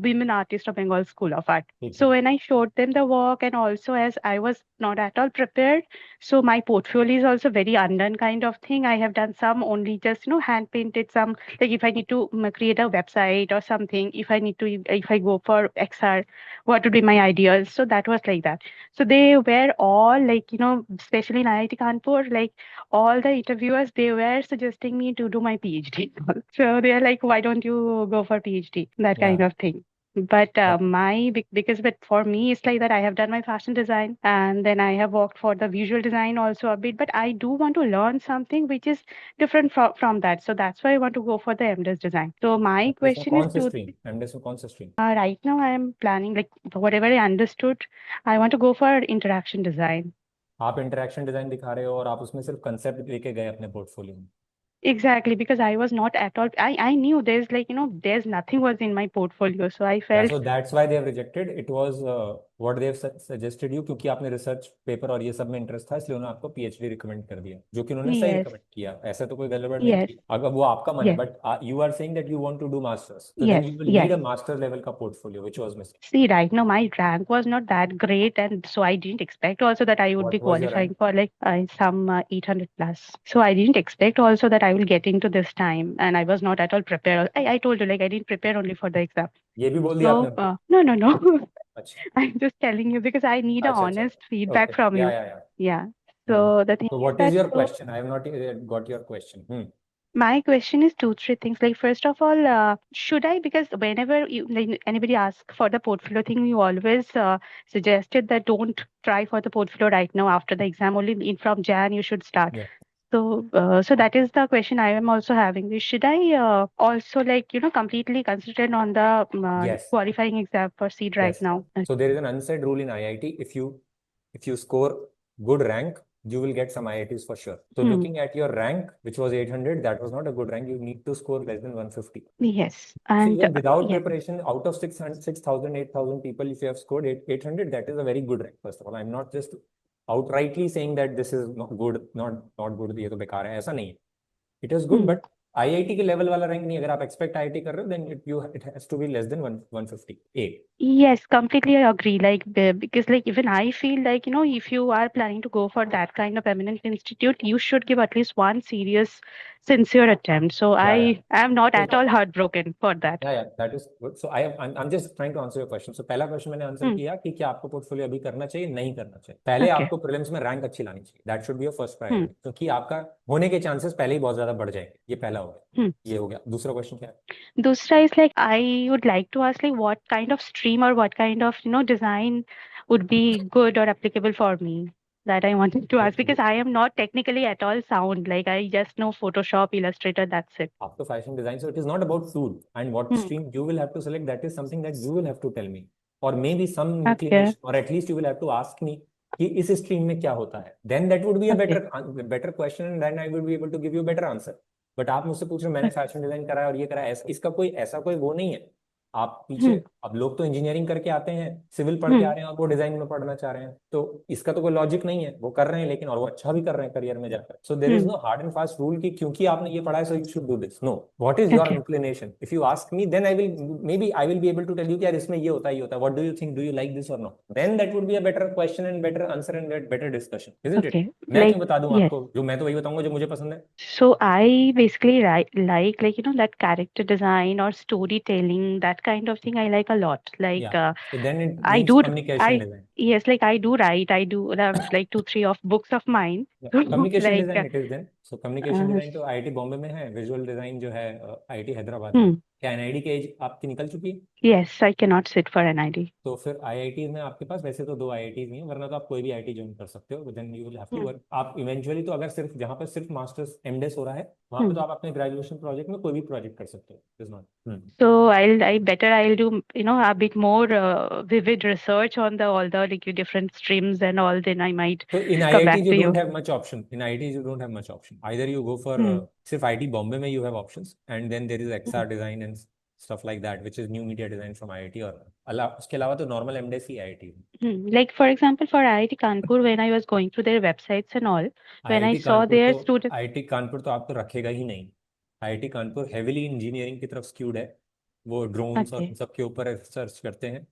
women artists of Bengal School of Art. So when I showed them the work and also as I was not at all prepared, so my portfolio is also very undone kind of thing. I have done some only just hand painted some like if I need to create a website or something, if I go for XR, what would be my ideas? So that was like that. So they were all like especially in IIT Kanpur, like all the interviewers they were suggesting me to do my PhD. So they are like, why don't you go for PhD? That kind Yeah. of thing. But but for me it's like that I have done my fashion design and then I have worked for the visual design also a bit, but I do want to learn something which is different from that. So that's why I want to go for the MDes design. So my MDes में question कौन is से to stream? MDes में कौन सा stream? right now I am planning like whatever I understood, I want to go for interaction design. आप interaction design दिखा रहे हो और आप उसमें सिर्फ कंसेप्ट लेके गए अपने पोर्टफोलियो में. Exactly, because I was not at all. I knew there's there's nothing was in my portfolio, so I Yeah, felt so that's why they have rejected. It was what they have suggested you, क्योंकि आपने research paper और ये सब में interest था, इसलिए उन्होंने आपको पीएचडी रिकमेंड कर दिया, जो कि उन्होंने सही yes, रिकमेंड किया. ऐसा तो कोई गड़बड़ नहीं yes, की. अगर वो आपका मन है, yes, but you are saying that you want to do masters, so then yes, you will yes. need a master level का portfolio, which was missing. See, right now my rank was not that great, and so I didn't expect also that I would be What was your rank? qualifying for like some 800 plus. So I didn't expect also that I will get into this time, and I was not at all prepared. I told you like I didn't prepare only for the exam. ये भी बोल दिया So आपने उनको? no. अच्छा I'm just telling you because I need a अच्छा honest feedback okay, from you. yeah. Yeah. So the thing So is what is that your question? I have not yet got your question. my question is 2-3 things. Like first of all, should I because whenever like, anybody asks for the portfolio thing, you always suggested that don't try for the portfolio right now after the exam. Only from Jan you should start. Yeah. So that is the question I am also having. Should I also like completely concentrate on the Yes. qualifying exam for seed right Yes. now? So there is an unsaid rule in IIT. If you score good rank, you will get some IITs for sure. So looking at your rank, which was 800, that was not a good rank. You need to score less than 150. Yes. So And even without yes. preparation, out of 6,000, 8,000 people, if you have scored 800, that is a very good rank. First of all, I'm not just outrightly saying that this is not good, not good, ये तो बेकार है, ऐसा नहीं है. It is good, but IIT के level वाला rank नहीं. अगर आप expect IIT कर रहे हो, then it has to be less than 150. Yes, completely I agree. Like because like even I feel like if you are planning to go for that kind of eminent institute, you should give at least one serious, sincere attempt. So Yeah. I am not So at all heartbroken for that. Yeah, that is good. So I'm just trying to answer your question. So पहला question मैंने answer किया कि क्या आपको portfolio अभी करना चाहिए, नहीं करना चाहिए. पहले Okay. आपको प्रीलिम्स में रैंक अच्छी लानी चाहिए. That should be your first priority. क्योंकि आपका होने के चांसेस पहले ही बहुत ज्यादा बढ़ जाएंगे. ये पहला हो गया. ये हो गया. दूसरा क्वेश्चन क्या है? Dusra is like I would like to ask like what kind of stream or what kind of design would be good or applicable for me. That I wanted to ask because I am not technically at all sound. Like I just know Photoshop, Illustrator, that's it. After fashion design, so it is not about tool and what stream you will have to select. That is something that you will have to tell me, or maybe some inclination, or at least you will have to ask me कि इस stream में क्या होता है. Then that would be a better question, and then I would be able to give you a better answer. But आप मुझसे पूछ रहे हो मैंने फैशन डिजाइन करा है और ये करा है, इसका कोई ऐसा कोई वो नहीं है. आप पीछे अब लोग तो इंजीनियरिंग करके आते हैं, सिविल पढ़ के आ Hmm. रहे हैं और वो डिजाइन में पढ़ना चाह रहे हैं, तो इसका तो कोई लॉजिक नहीं है, वो कर रहे हैं लेकिन, और वो अच्छा भी कर रहे हैं करियर में जाकर. So there is Hmm. No hard and fast rule कि क्योंकि आपने ये पढ़ा है so you should do this. No, what is your Okay. Inclination? If you ask me then I will be able to tell you कि यार इसमें ये होता है, ये होता है. What do you think? Do you like this और not? Then that would be a better question and better answer and better discussion, isn't it? Okay. मैं Like, क्यों बता दूं yes. आपको? जो मैं तो वही बताऊंगा जो मुझे पसंद है. So I basically like you know that character design or storytelling, that kind of thing I like a lot. Like Yeah. So then it I means do communication I design. yes, like I do write. I do like 2-3 of books of mine. Yeah. Communication Like design it is then. So communication uh, design तो IIT Bombay में है, visual design जो है IIT Hyderabad में. hmm. क्या NID की as आपकी निकल चुकी है? Yes, I cannot sit for NID. तो फिर आईआईटी में आपके पास वैसे तो 2 आईआईटी ही हैं, वरना तो आप कोई भी आईआईटी ज्वाइन कर सकते हो. Then you will have to Hmm. Work. आप इवेंचुअली तो अगर सिर्फ जहाँ पर सिर्फ मास्टर्स एमडेस हो रहा है वहाँ पे Hmm. तो आप अपने ग्रेजुएशन प्रोजेक्ट में कोई भी प्रोजेक्ट कर सकते हो. Is not. So I'll do you know a bit more vivid research on the all the like different streams and all. Then I might So in come back IITs you to don't you. have much option. In IITs you don't have much option. Either you go for Hmm. सिर्फ IIT Bombay में you have options, and then there is XR design and stuff like that, which is new media design from IIT. और उसके अलावा तो normal MDes ही IIT है. Like for example, for IIT Kanpur, when I was going through their websites and all, when I IIT saw Kanpur their तो students, IIT Kanpur तो आपको रखेगा ही नहीं. IIT कानपुर हेविली इंजीनियरिंग की तरफ स्क्यूड है. वो ड्रोन्स और okay, सबके ऊपर रिसर्च करते हैं.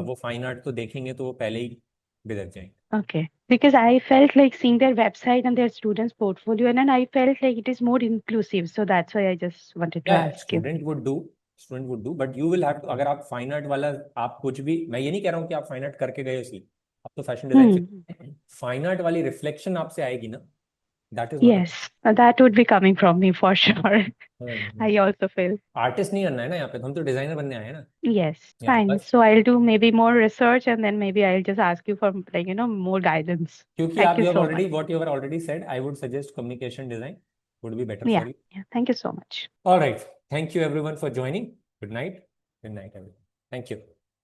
वो फाइन आर्ट तो देखेंगे तो वो पहले ही बिदक जाएंगे. okay, because I felt like seeing their website and their students' portfolio, and then I felt like it is more inclusive. So that's why I just wanted to Yeah, ask you. Student would do, but you will have to. अगर आप fine art वाला, आप कुछ भी, मैं ये नहीं कह रहा हूँ कि आप फाइन आर्ट करके गए इसलिए आप तो फैशन डिजाइन से, फाइन आर्ट वाली रिफ्लेक्शन आपसे आएगी ना, that is not. Yes, that would be coming from me for sure. I also feel. Artist नहीं बनना है ना यहाँ पे, हम तो डिजाइनर बनने आए हैं ना. Yes, Yeah, fine. बस So I'll do maybe more research and then maybe I'll just ask you for like more guidance. क्योंकि Thank आप you you have so already much. what you have already said, I would suggest communication design would be better Yeah, for you. yeah. Thank you so much. All right, thank you everyone for joining. Good night everyone. Thank you.